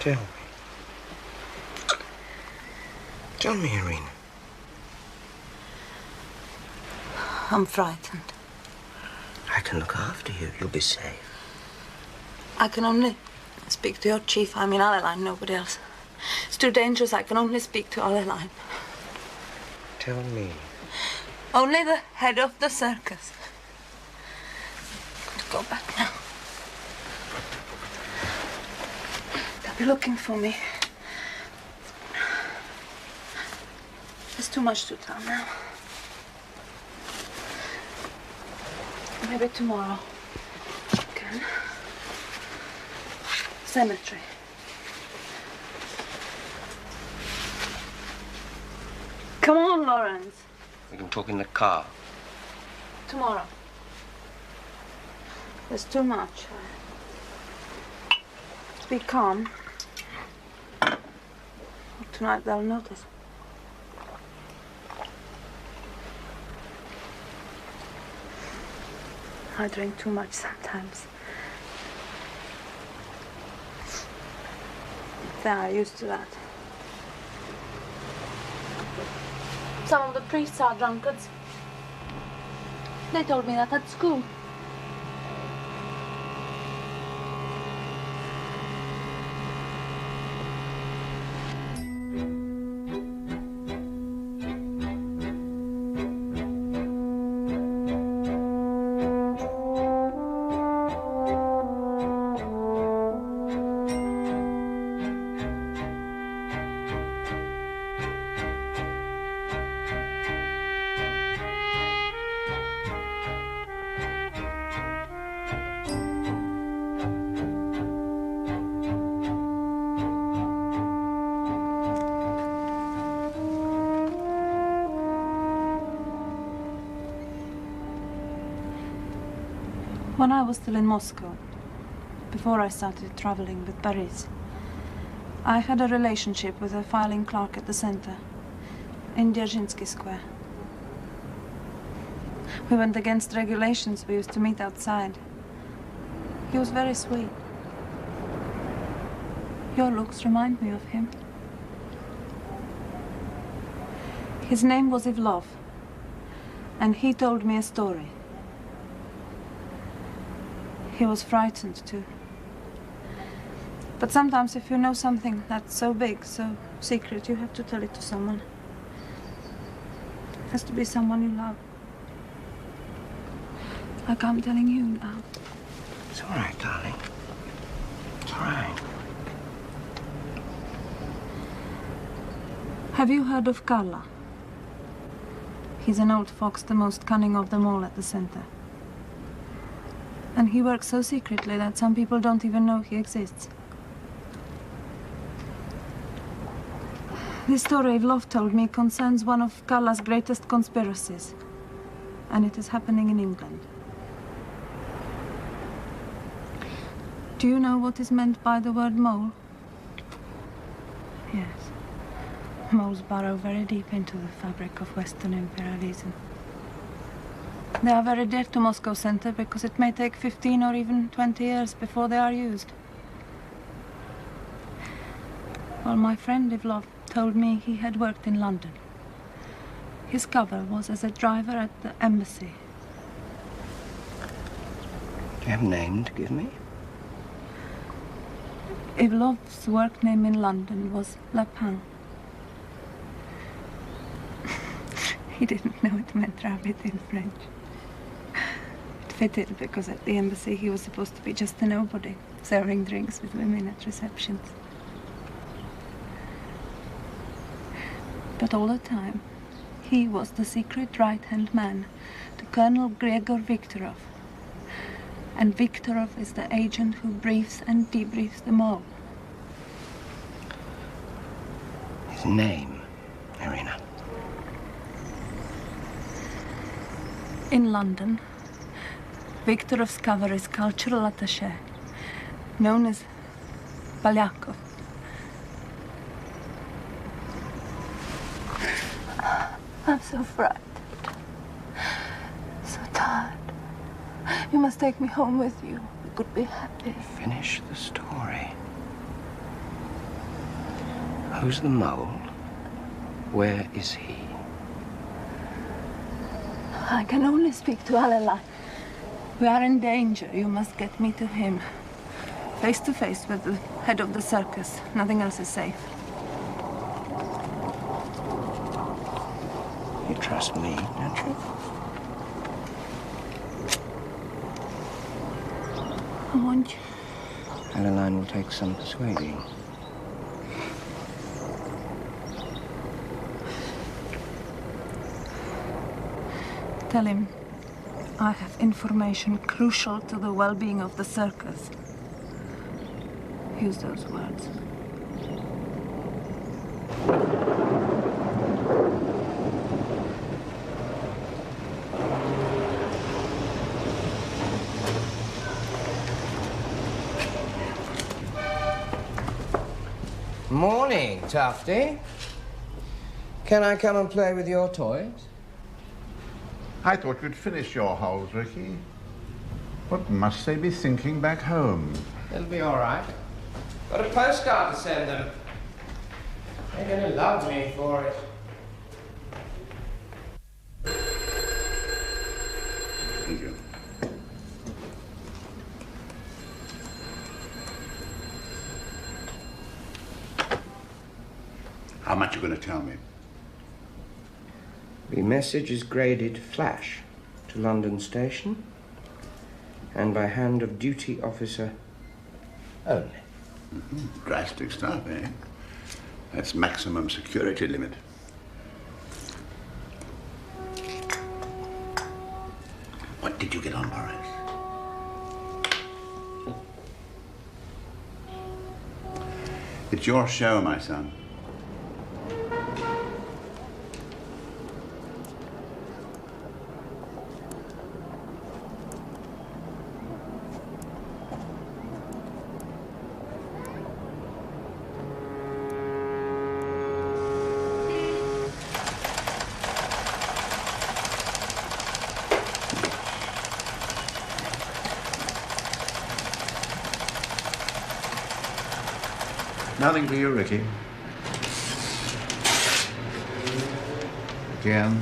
Tell me. Tell me, Irina. I'm frightened. I can look after you. You'll be safe. I can only speak to your chief. I mean, Alleline, nobody else. It's too dangerous. I can only speak to Alleline. Tell me. Only the head of the circus. Go back now. They'll be looking for me. There's too much to tell now. Maybe tomorrow. Again. Cemetery. Come on, Lawrence. We can talk in the car. Tomorrow. There's too much. Be calm. Tonight they'll notice. I drink too much sometimes. They are used to that. Some of the priests are drunkards. They told me that at school. When I was still in Moscow, before I started traveling with Paris, I had a relationship with a filing clerk at the center, in Dzerzhinsky Square. We went against regulations. We used to meet outside. He was very sweet. Your looks remind me of him. His name was Ivlov, and he told me a story. He was frightened, too. But sometimes if you know something that's so big, so secret, you have to tell it to someone. It has to be someone you love. Like I'm telling you now. It's all right, darling. It's all right. Have you heard of Karla? He's an old fox, the most cunning of them all at the center. And he works so secretly that some people don't even know he exists. This story Ivlov told me concerns one of Karla's greatest conspiracies. And it is happening in England. Do you know what is meant by the word mole? Yes. Moles burrow very deep into the fabric of Western imperialism. They are very dear to Moscow Center because it may take 15 or even 20 years before they are used. Well, my friend Ivlov told me he had worked in London. His cover was as a driver at the embassy. Do you have a name to give me? Ivlov's work name in London was Lapin. He didn't know it meant rabbit in French. It fitted because at the embassy he was supposed to be just a nobody, serving drinks with women at receptions. But all the time, he was the secret right-hand man to Colonel Gregor Viktorov. And Viktorov is the agent who briefs and debriefs them all. His name, Irina. In London, Viktorov's cover is cultural attaché, known as Polyakov. I'm so frightened, so tired. You must take me home with you. We could be happy. Finish the story. Who's the mole? Where is he? I can only speak to Alec. We are in danger. You must get me to him. Face to face with the head of the circus. Nothing else is safe. You trust me, don't you? I want you. Adeline will take some persuading. Tell him I have information crucial to the well-being of the circus. Use those words. Morning, Tufty. Can I come and play with your toys? I thought you'd finish your holes, Ricky. What must they be thinking back home? They'll be all right. Got a postcard to send them. They're going to love me for it. Thank you. How much you going to tell me? The message is graded flash to London Station and by hand of duty officer only. Drastic stuff, eh? That's maximum security limit. What did you get on, Boris? It's your show, my son. Nothing for you, Ricky. Again.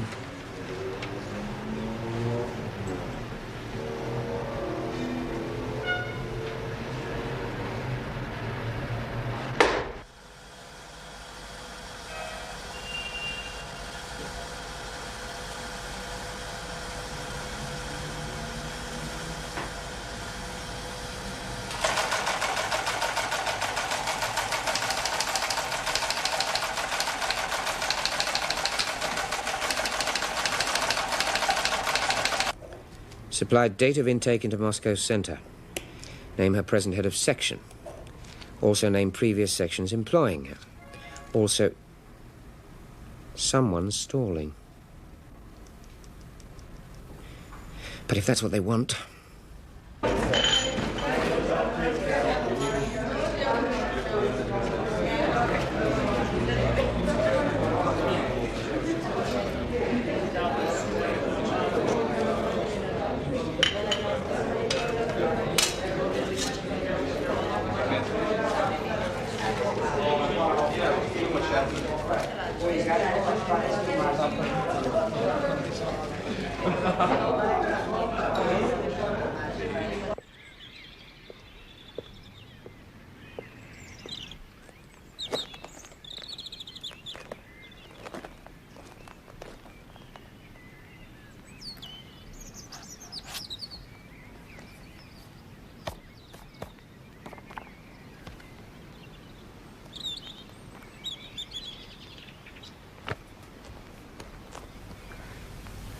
Supplied date of intake into Moscow Center. Name her present head of section. Also name previous sections employing her. Also, someone's stalling. But if that's what they want...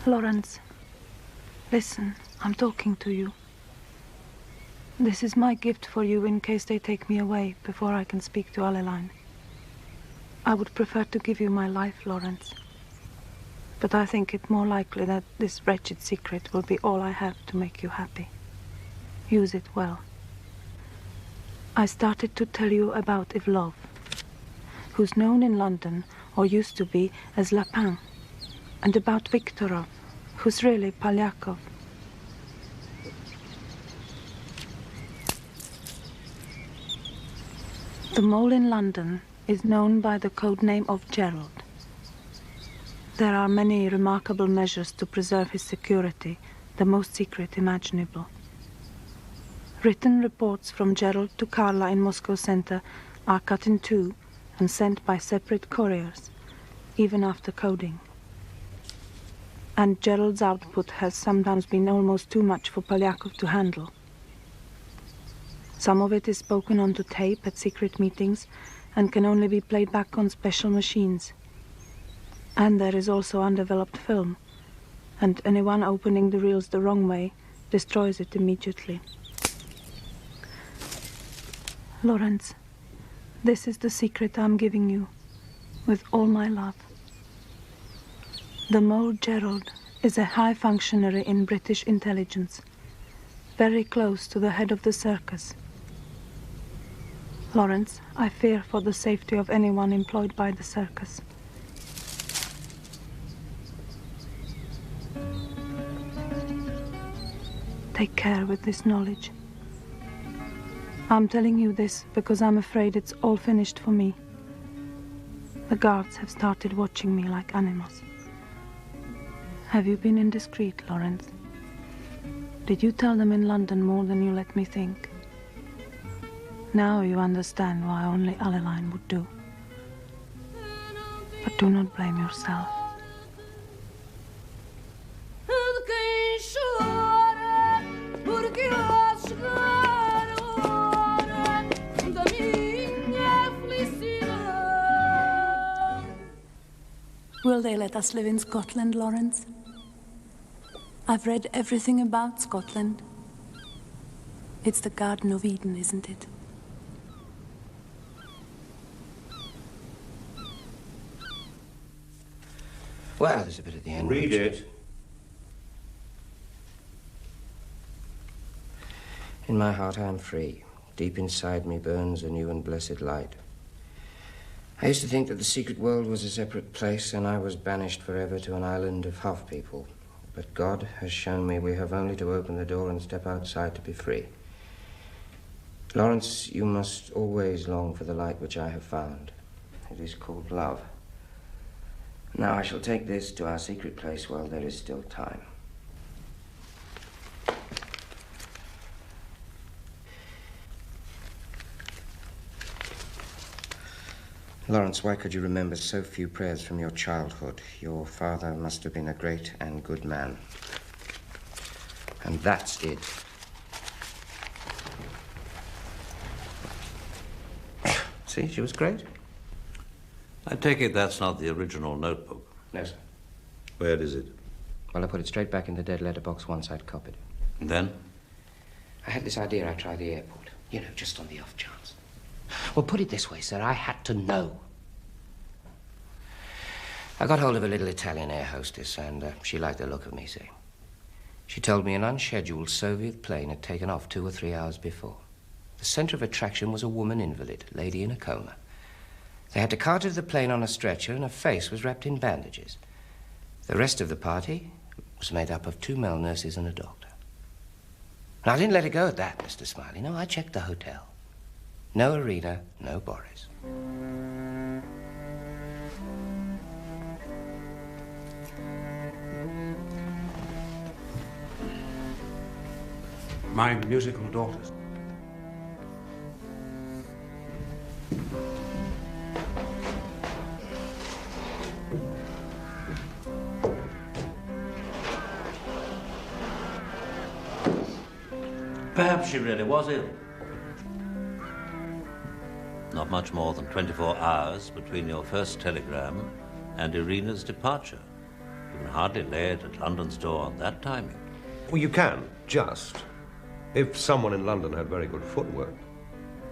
Lawrence, listen, I'm talking to you. This is my gift for you in case they take me away before I can speak to Adeline. I would prefer to give you my life, Lawrence. But I think it more likely that this wretched secret will be all I have to make you happy. Use it well. I started to tell you about Ivlov, who's known in London, or used to be, as Lapin, and about Viktorov, who's really Polyakov. The mole in London is known by the code name of Gerald. There are many remarkable measures to preserve his security, the most secret imaginable. Written reports from Gerald to Karla in Moscow Center are cut in two and sent by separate couriers, even after coding. And Gerald's output has sometimes been almost too much for Polyakov to handle. Some of it is spoken onto tape at secret meetings and can only be played back on special machines. And there is also undeveloped film, and anyone opening the reels the wrong way destroys it immediately. Lawrence, this is the secret I'm giving you, with all my love. The mole Gerald is a high functionary in British intelligence, very close to the head of the circus. Lawrence, I fear for the safety of anyone employed by the circus. Take care with this knowledge. I'm telling you this because I'm afraid it's all finished for me. The guards have started watching me like animals. Have you been indiscreet, Lawrence? Did you tell them in London more than you let me think? Now you understand why only Adeline would do. But do not blame yourself. Will they let us live in Scotland, Lawrence? I've read everything about Scotland. It's the Garden of Eden, isn't it? Well, there's a bit at the end. Read it. In my heart I am free. Deep inside me burns a new and blessed light. I used to think that the secret world was a separate place and I was banished forever to an island of half-people. But God has shown me we have only to open the door and step outside to be free. Lawrence, you must always long for the light which I have found. It is called love. Now I shall take this to our secret place while there is still time. Lawrence, why could you remember so few prayers from your childhood? Your father must have been a great and good man. And that's it. See, she was great. I take it that's not the original notebook. No, sir. Where is it? Well, I put it straight back in the dead letter box once I'd copied it. And then? I had this idea I'd try the airport. You know, just on the off chance. Well, put it this way, sir, I had to know. I got hold of a little Italian air hostess, and she liked the look of me, see. She told me an unscheduled Soviet plane had taken off 2 or 3 hours before. The center of attraction was a woman invalid, a lady in a coma. They had to cart her to the plane on a stretcher, and her face was wrapped in bandages. The rest of the party was made up of 2 male nurses and a doctor. And I didn't let it go at that, Mr. Smiley. No, I checked the hotel. No Arena, no Boris. My musical daughters. Perhaps she really was ill. Not much more than 24 hours between your first telegram and Irina's departure. You can hardly lay it at London's door on that timing. Well, you can, just. If someone in London had very good footwork.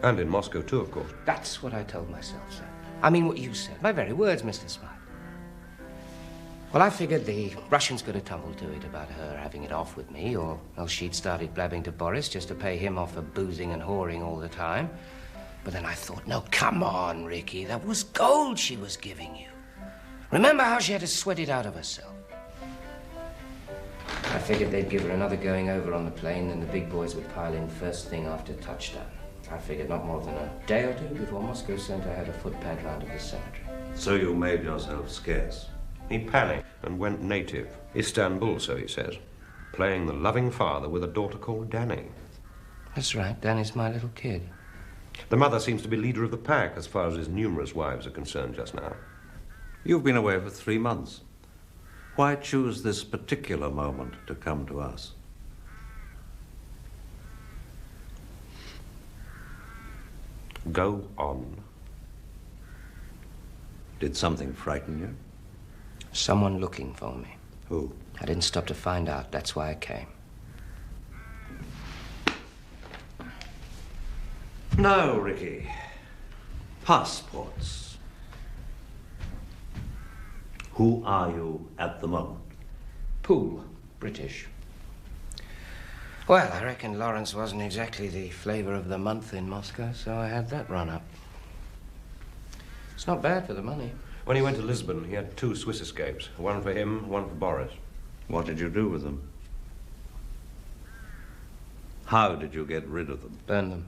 And in Moscow, too, of course. That's what I told myself, sir. I mean what you said. My very words, Mr. Smiley. Well, I figured the Russians could have tumbled to it about her having it off with me, or else she'd started blabbing to Boris just to pay him off for boozing and whoring all the time. But then I thought, no, come on, Ricky. That was gold she was giving you. Remember how she had to sweat it out of herself? I figured they'd give her another going over on the plane, and the big boys would pile in first thing after touchdown. I figured not more than a day or two before Moscow sent I had a footpad round to the cemetery. So you made yourself scarce. He panicked and went native. Istanbul, so he says. Playing the loving father with a daughter called Danny. That's right, Danny's my little kid. The mother seems to be leader of the pack as far as his numerous wives are concerned just now. You've been away for 3 months. Why choose this particular moment to come to us? Go on. Did something frighten you? Someone looking for me. Who? I didn't stop to find out. That's why I came. No, Ricky. Passports. Who are you at the moment? Poole, British. Well, I reckon Lawrence wasn't exactly the flavor of the month in Moscow, so I had that run up. It's not bad for the money. When he went to Lisbon, he had 2 Swiss escapes. One for him, one for Boris. What did you do with them? How did you get rid of them? Burn them.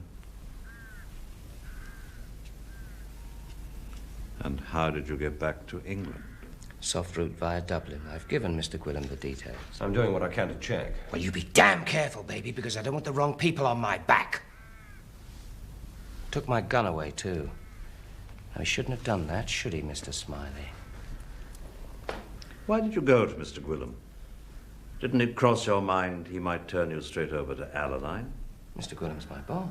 And how did you get back to England? Soft route via Dublin. I've given Mr. Quillen the details. I'm doing what I can to check. Well, you be damn careful, baby, because I don't want the wrong people on my back. Took my gun away, too. Now, he shouldn't have done that, should he, Mr. Smiley? Why did you go to Mr. Quillen? Didn't it cross your mind he might turn you straight over to Alaline? Mr. Quillen's my boss.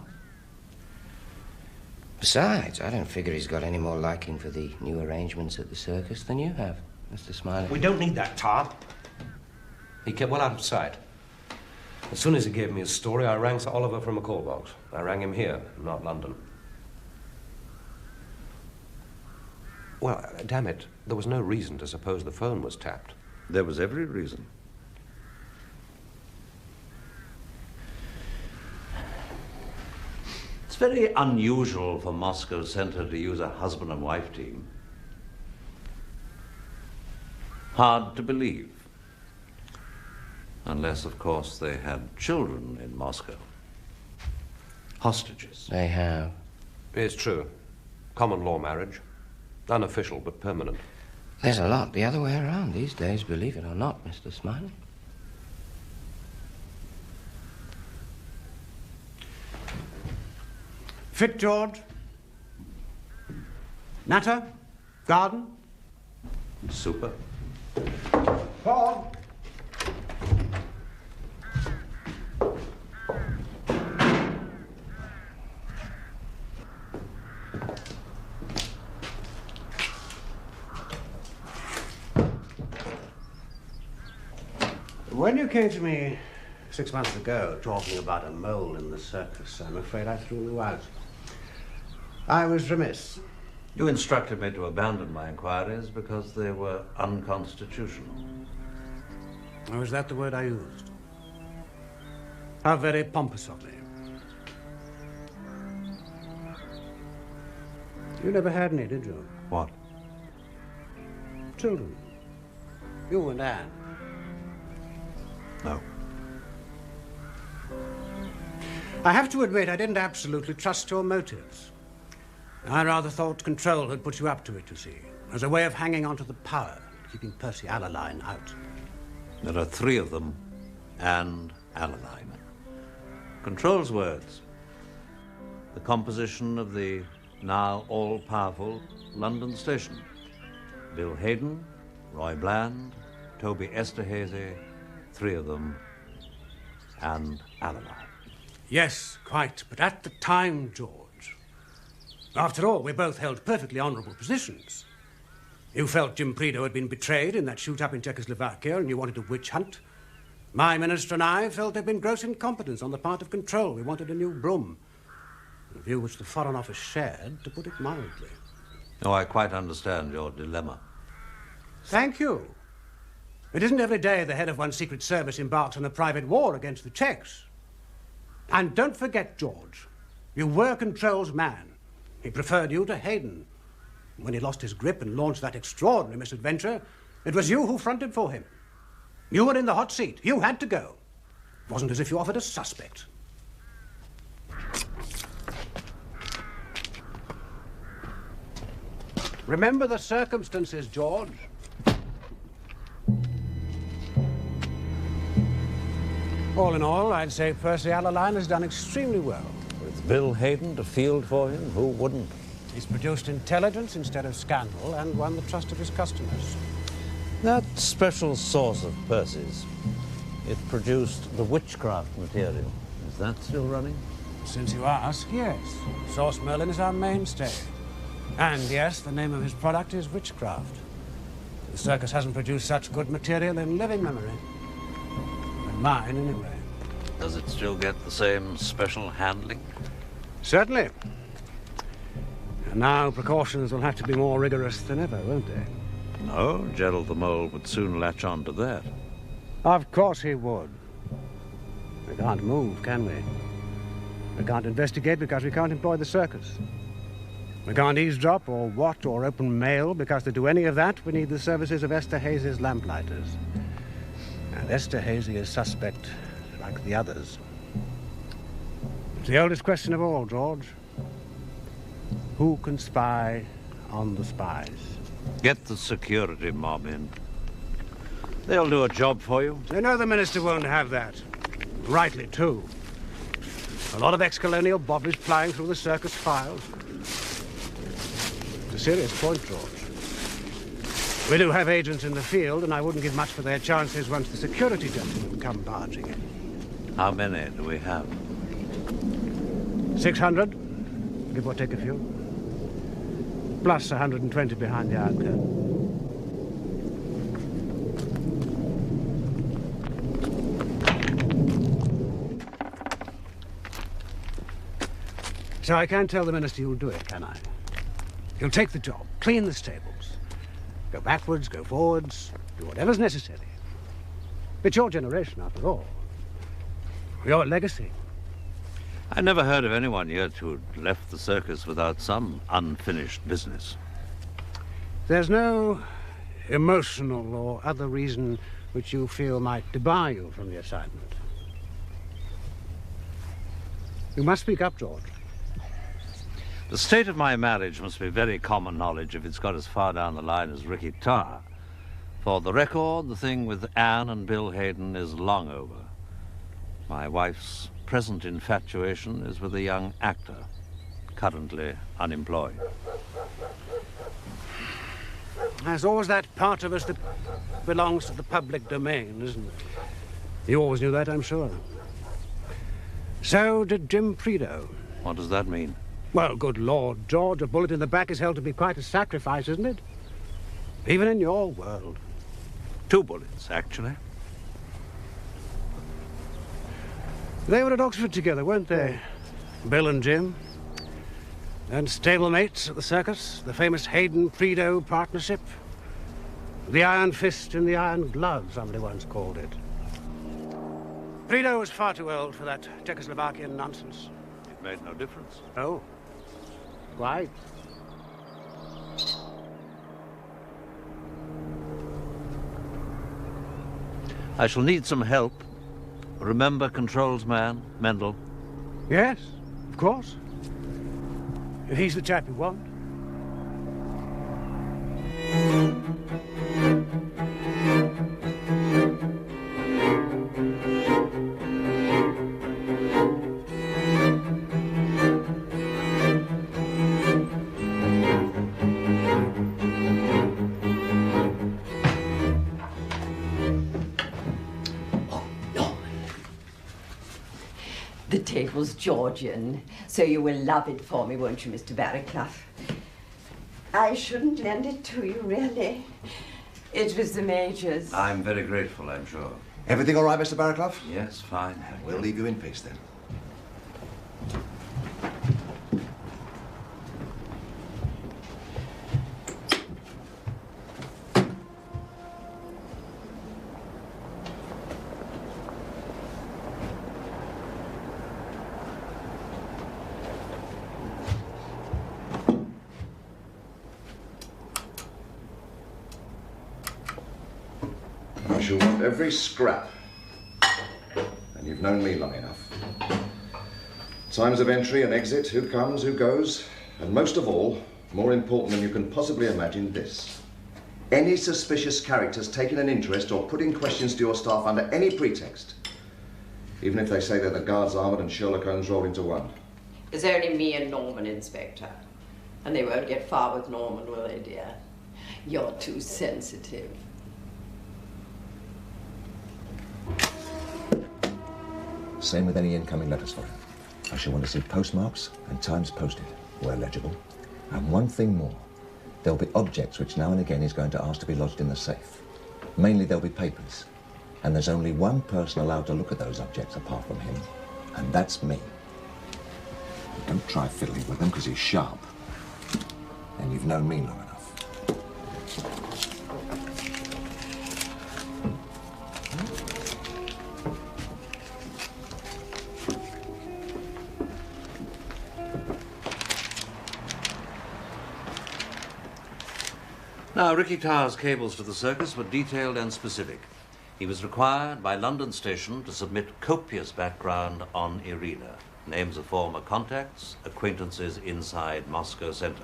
Besides, I don't figure he's got any more liking for the new arrangements at the circus than you have, Mr. Smiley. We don't need that, Tar. He kept well out of sight. As soon as he gave me his story, I rang Sir Oliver from a call box. I rang him here, not London. Well, damn it, there was no reason to suppose the phone was tapped. There was every reason. It's very unusual for Moscow Center to use a husband and wife team. Hard to believe. Unless, of course, they had children in Moscow. Hostages. They have. It's true. Common law marriage. Unofficial, but permanent. There's a lot the other way around these days, believe it or not, Mr. Smiley. Fit, George? Natter? Garden? Super. Paul? When you came to me 6 months ago talking about a mole in the circus, I'm afraid I threw you out. I was remiss. You instructed me to abandon my inquiries because they were unconstitutional. Oh, is that the word I used? How very pompous of me. You never had any, did you? What? Children. You and Anne. No. I have to admit I didn't absolutely trust your motives. I rather thought control had put you up to it, you see, as a way of hanging on to the power, keeping Percy Alaline out. There are 3 of them, and Alaline. Control's words. The composition of the now all-powerful London station. Bill Hayden, Roy Bland, Toby Esterhazy, 3 of them, and Alaline. Yes, quite, but at the time, George. After all, we both held perfectly honourable positions. You felt Jim Prideaux had been betrayed in that shoot-up in Czechoslovakia and you wanted a witch hunt. My minister and I felt there'd been gross incompetence on the part of control. We wanted a new broom. A view which the Foreign Office shared, to put it mildly. Oh, I quite understand your dilemma. Thank you. It isn't every day the head of one's secret service embarks on a private war against the Czechs. And don't forget, George, you were Control's man. He preferred you to Hayden. When he lost his grip and launched that extraordinary misadventure, it was you who fronted for him. You were in the hot seat. You had to go. It wasn't as if you offered a suspect. Remember the circumstances, George. All in all, I'd say Percy Alaline has done extremely well. With Bill Hayden to field for him, who wouldn't? He's produced intelligence instead of scandal and won the trust of his customers. That special sauce of Percy's, it produced the witchcraft material. Is that still running? Since you ask, yes. Sauce Merlin is our mainstay. And yes, the name of his product is witchcraft. The circus hasn't produced such good material in living memory. And mine, anyway. Does it still get the same special handling? Certainly. And now precautions will have to be more rigorous than ever, won't they? No, Gerald the Mole would soon latch on to that. Of course he would. We can't move, can we? We can't investigate because we can't employ the circus. We can't eavesdrop or watch or open mail because to do any of that, we need the services of Esther Hazy's lamplighters. And Esther Hazy is suspect like the others. It's the oldest question of all, George. Who can spy on the spies? Get the security mob in. They'll do a job for you. You know the minister won't have that. Rightly, too. A lot of ex-colonial bobbies flying through the circus files. It's a serious point, George. We do have agents in the field, and I wouldn't give much for their chances once the security gentlemen come barging in. How many do we have? 600, give or take a few. Plus 120 behind the Iron Curtain. So I can't tell the minister you'll do it, can I? You'll take the job, clean the stables, go backwards, go forwards, do whatever's necessary. It's your generation, after all. Your legacy. I never heard of anyone yet who'd left the circus without some unfinished business. There's no emotional or other reason which you feel might debar you from the assignment. You must speak up, George. The state of my marriage must be very common knowledge if it's got as far down the line as Ricky Tarr. For the record, the thing with Anne and Bill Hayden is long over. My wife's present infatuation is with a young actor, currently unemployed. There's always that part of us that belongs to the public domain, isn't it? You always knew that, I'm sure. So did Jim Prideaux. What does that mean? Well, good Lord, George, a bullet in the back is held to be quite a sacrifice, isn't it? Even in your world. 2 bullets, actually. They were at Oxford together, weren't they? Bill and Jim. And stablemates at the circus, the famous Hayden-Prideaux partnership. The iron fist in the iron glove, somebody once called it. Prideaux was far too old for that Czechoslovakian nonsense. It made no difference. Oh, quite. I shall need some help. Remember Control's man, Mendel? Yes, of course. If he's the chap you want. The table's Georgian, so you will love it for me, won't you, Mr. Barraclough? I shouldn't lend it to you, really. It was the Major's. I'm very grateful, I'm sure. Everything all right, Mr. Barraclough? Yes, fine. We'll leave you in peace, then. I shall want every scrap. And you've known me long enough. Times of entry and exit, who comes, who goes, and most of all, More important than you can possibly imagine, this. Any suspicious characters taking an interest or putting questions to your staff under any pretext. Even if they say they're the Guards Armoured and Sherlock Holmes rolled into one. There's only me and Norman, Inspector. And they won't get far with Norman, will they, dear? You're too sensitive. Same with any incoming letters for him. I shall want to see postmarks and times posted, where legible. And one thing more. There'll be objects which now and again he's going to ask to be lodged in the safe. Mainly there'll be papers. And there's only one person allowed to look at those objects apart from him, and that's me. Don't try fiddling with him, because he's sharp. And you've known me long enough. Now, Ricky Tarr's cables to the circus were detailed and specific. He was required by London Station to submit copious background on Irina, names of former contacts, acquaintances inside Moscow Center.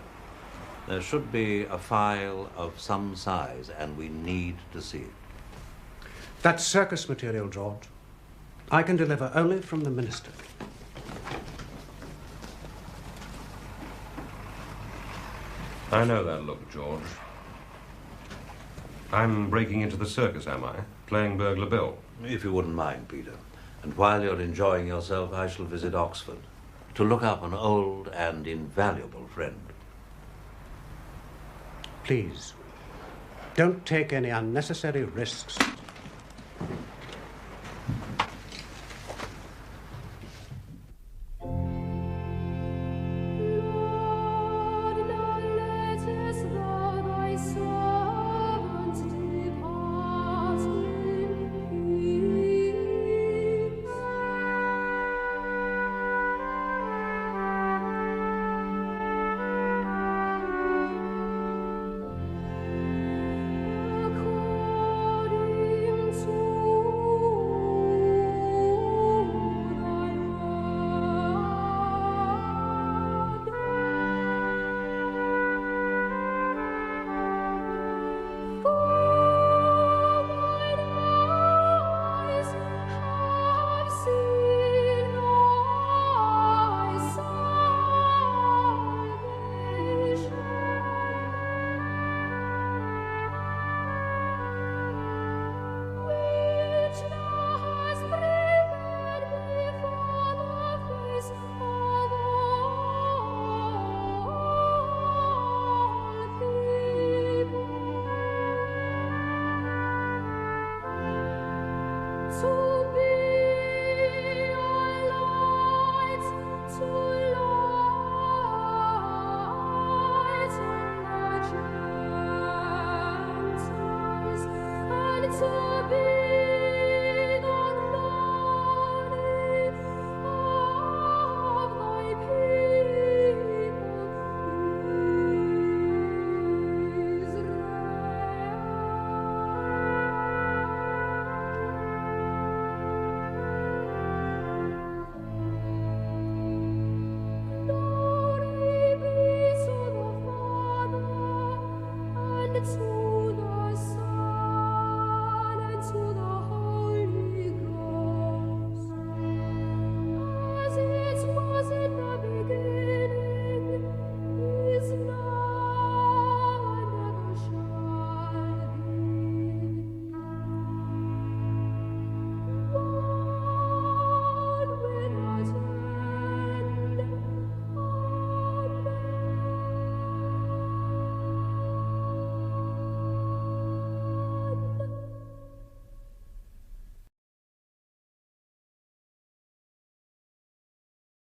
There should be a file of some size, and we need to see it. That's circus material, George. I can deliver only from the minister. I know that look, George. I'm breaking into the circus, am I? Playing burglar Bill? If you wouldn't mind, Peter. And while you're enjoying yourself, I shall visit Oxford to look up an old and invaluable friend. Please, don't take any unnecessary risks. So